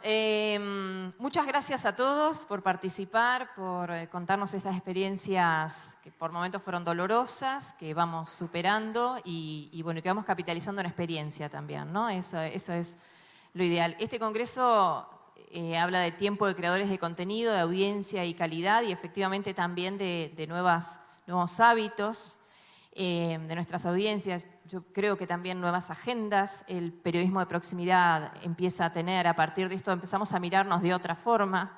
Speaker 1: muchas gracias a todos por participar, por contarnos estas experiencias que por momentos fueron dolorosas, que vamos superando y bueno, que vamos capitalizando en experiencia también, ¿no? Eso es lo ideal. Este congreso habla de tiempo de creadores de contenido, de audiencia y calidad, y efectivamente también de nuevos hábitos de nuestras audiencias. Yo creo que también nuevas agendas, el periodismo de proximidad empieza a tener, a partir de esto empezamos a mirarnos de otra forma.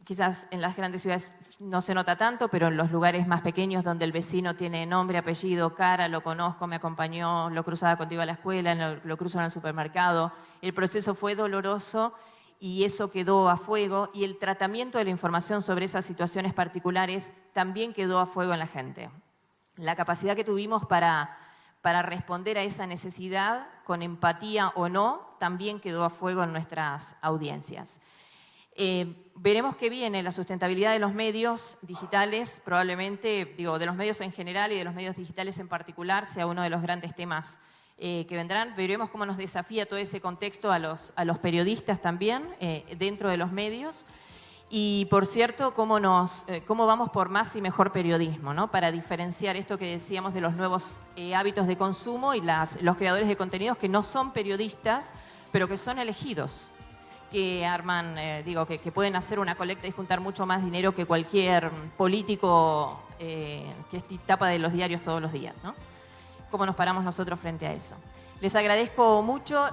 Speaker 1: Quizás en las grandes ciudades no se nota tanto, pero en los lugares más pequeños donde el vecino tiene nombre, apellido, cara, lo conozco, me acompañó, lo cruzaba contigo a la escuela, lo cruzo en el supermercado, el proceso fue doloroso y eso quedó a fuego, y el tratamiento de la información sobre esas situaciones particulares también quedó a fuego en la gente. La capacidad que tuvimos para responder a esa necesidad, con empatía o no, también quedó a fuego en nuestras audiencias. Veremos qué viene. La sustentabilidad de los medios digitales, probablemente, digo, de los medios en general y de los medios digitales en particular, sea uno de los grandes temas que vendrán. Veremos cómo nos desafía todo ese contexto a los periodistas también, dentro de los medios. Y, por cierto, cómo vamos por más y mejor periodismo, ¿no? Para diferenciar esto que decíamos de los nuevos hábitos de consumo y los creadores de contenidos que no son periodistas, pero que son elegidos, que arman, que pueden hacer una colecta y juntar mucho más dinero que cualquier político que es tapa de los diarios todos los días, ¿no? ¿Cómo nos paramos nosotros frente a eso? Les agradezco mucho.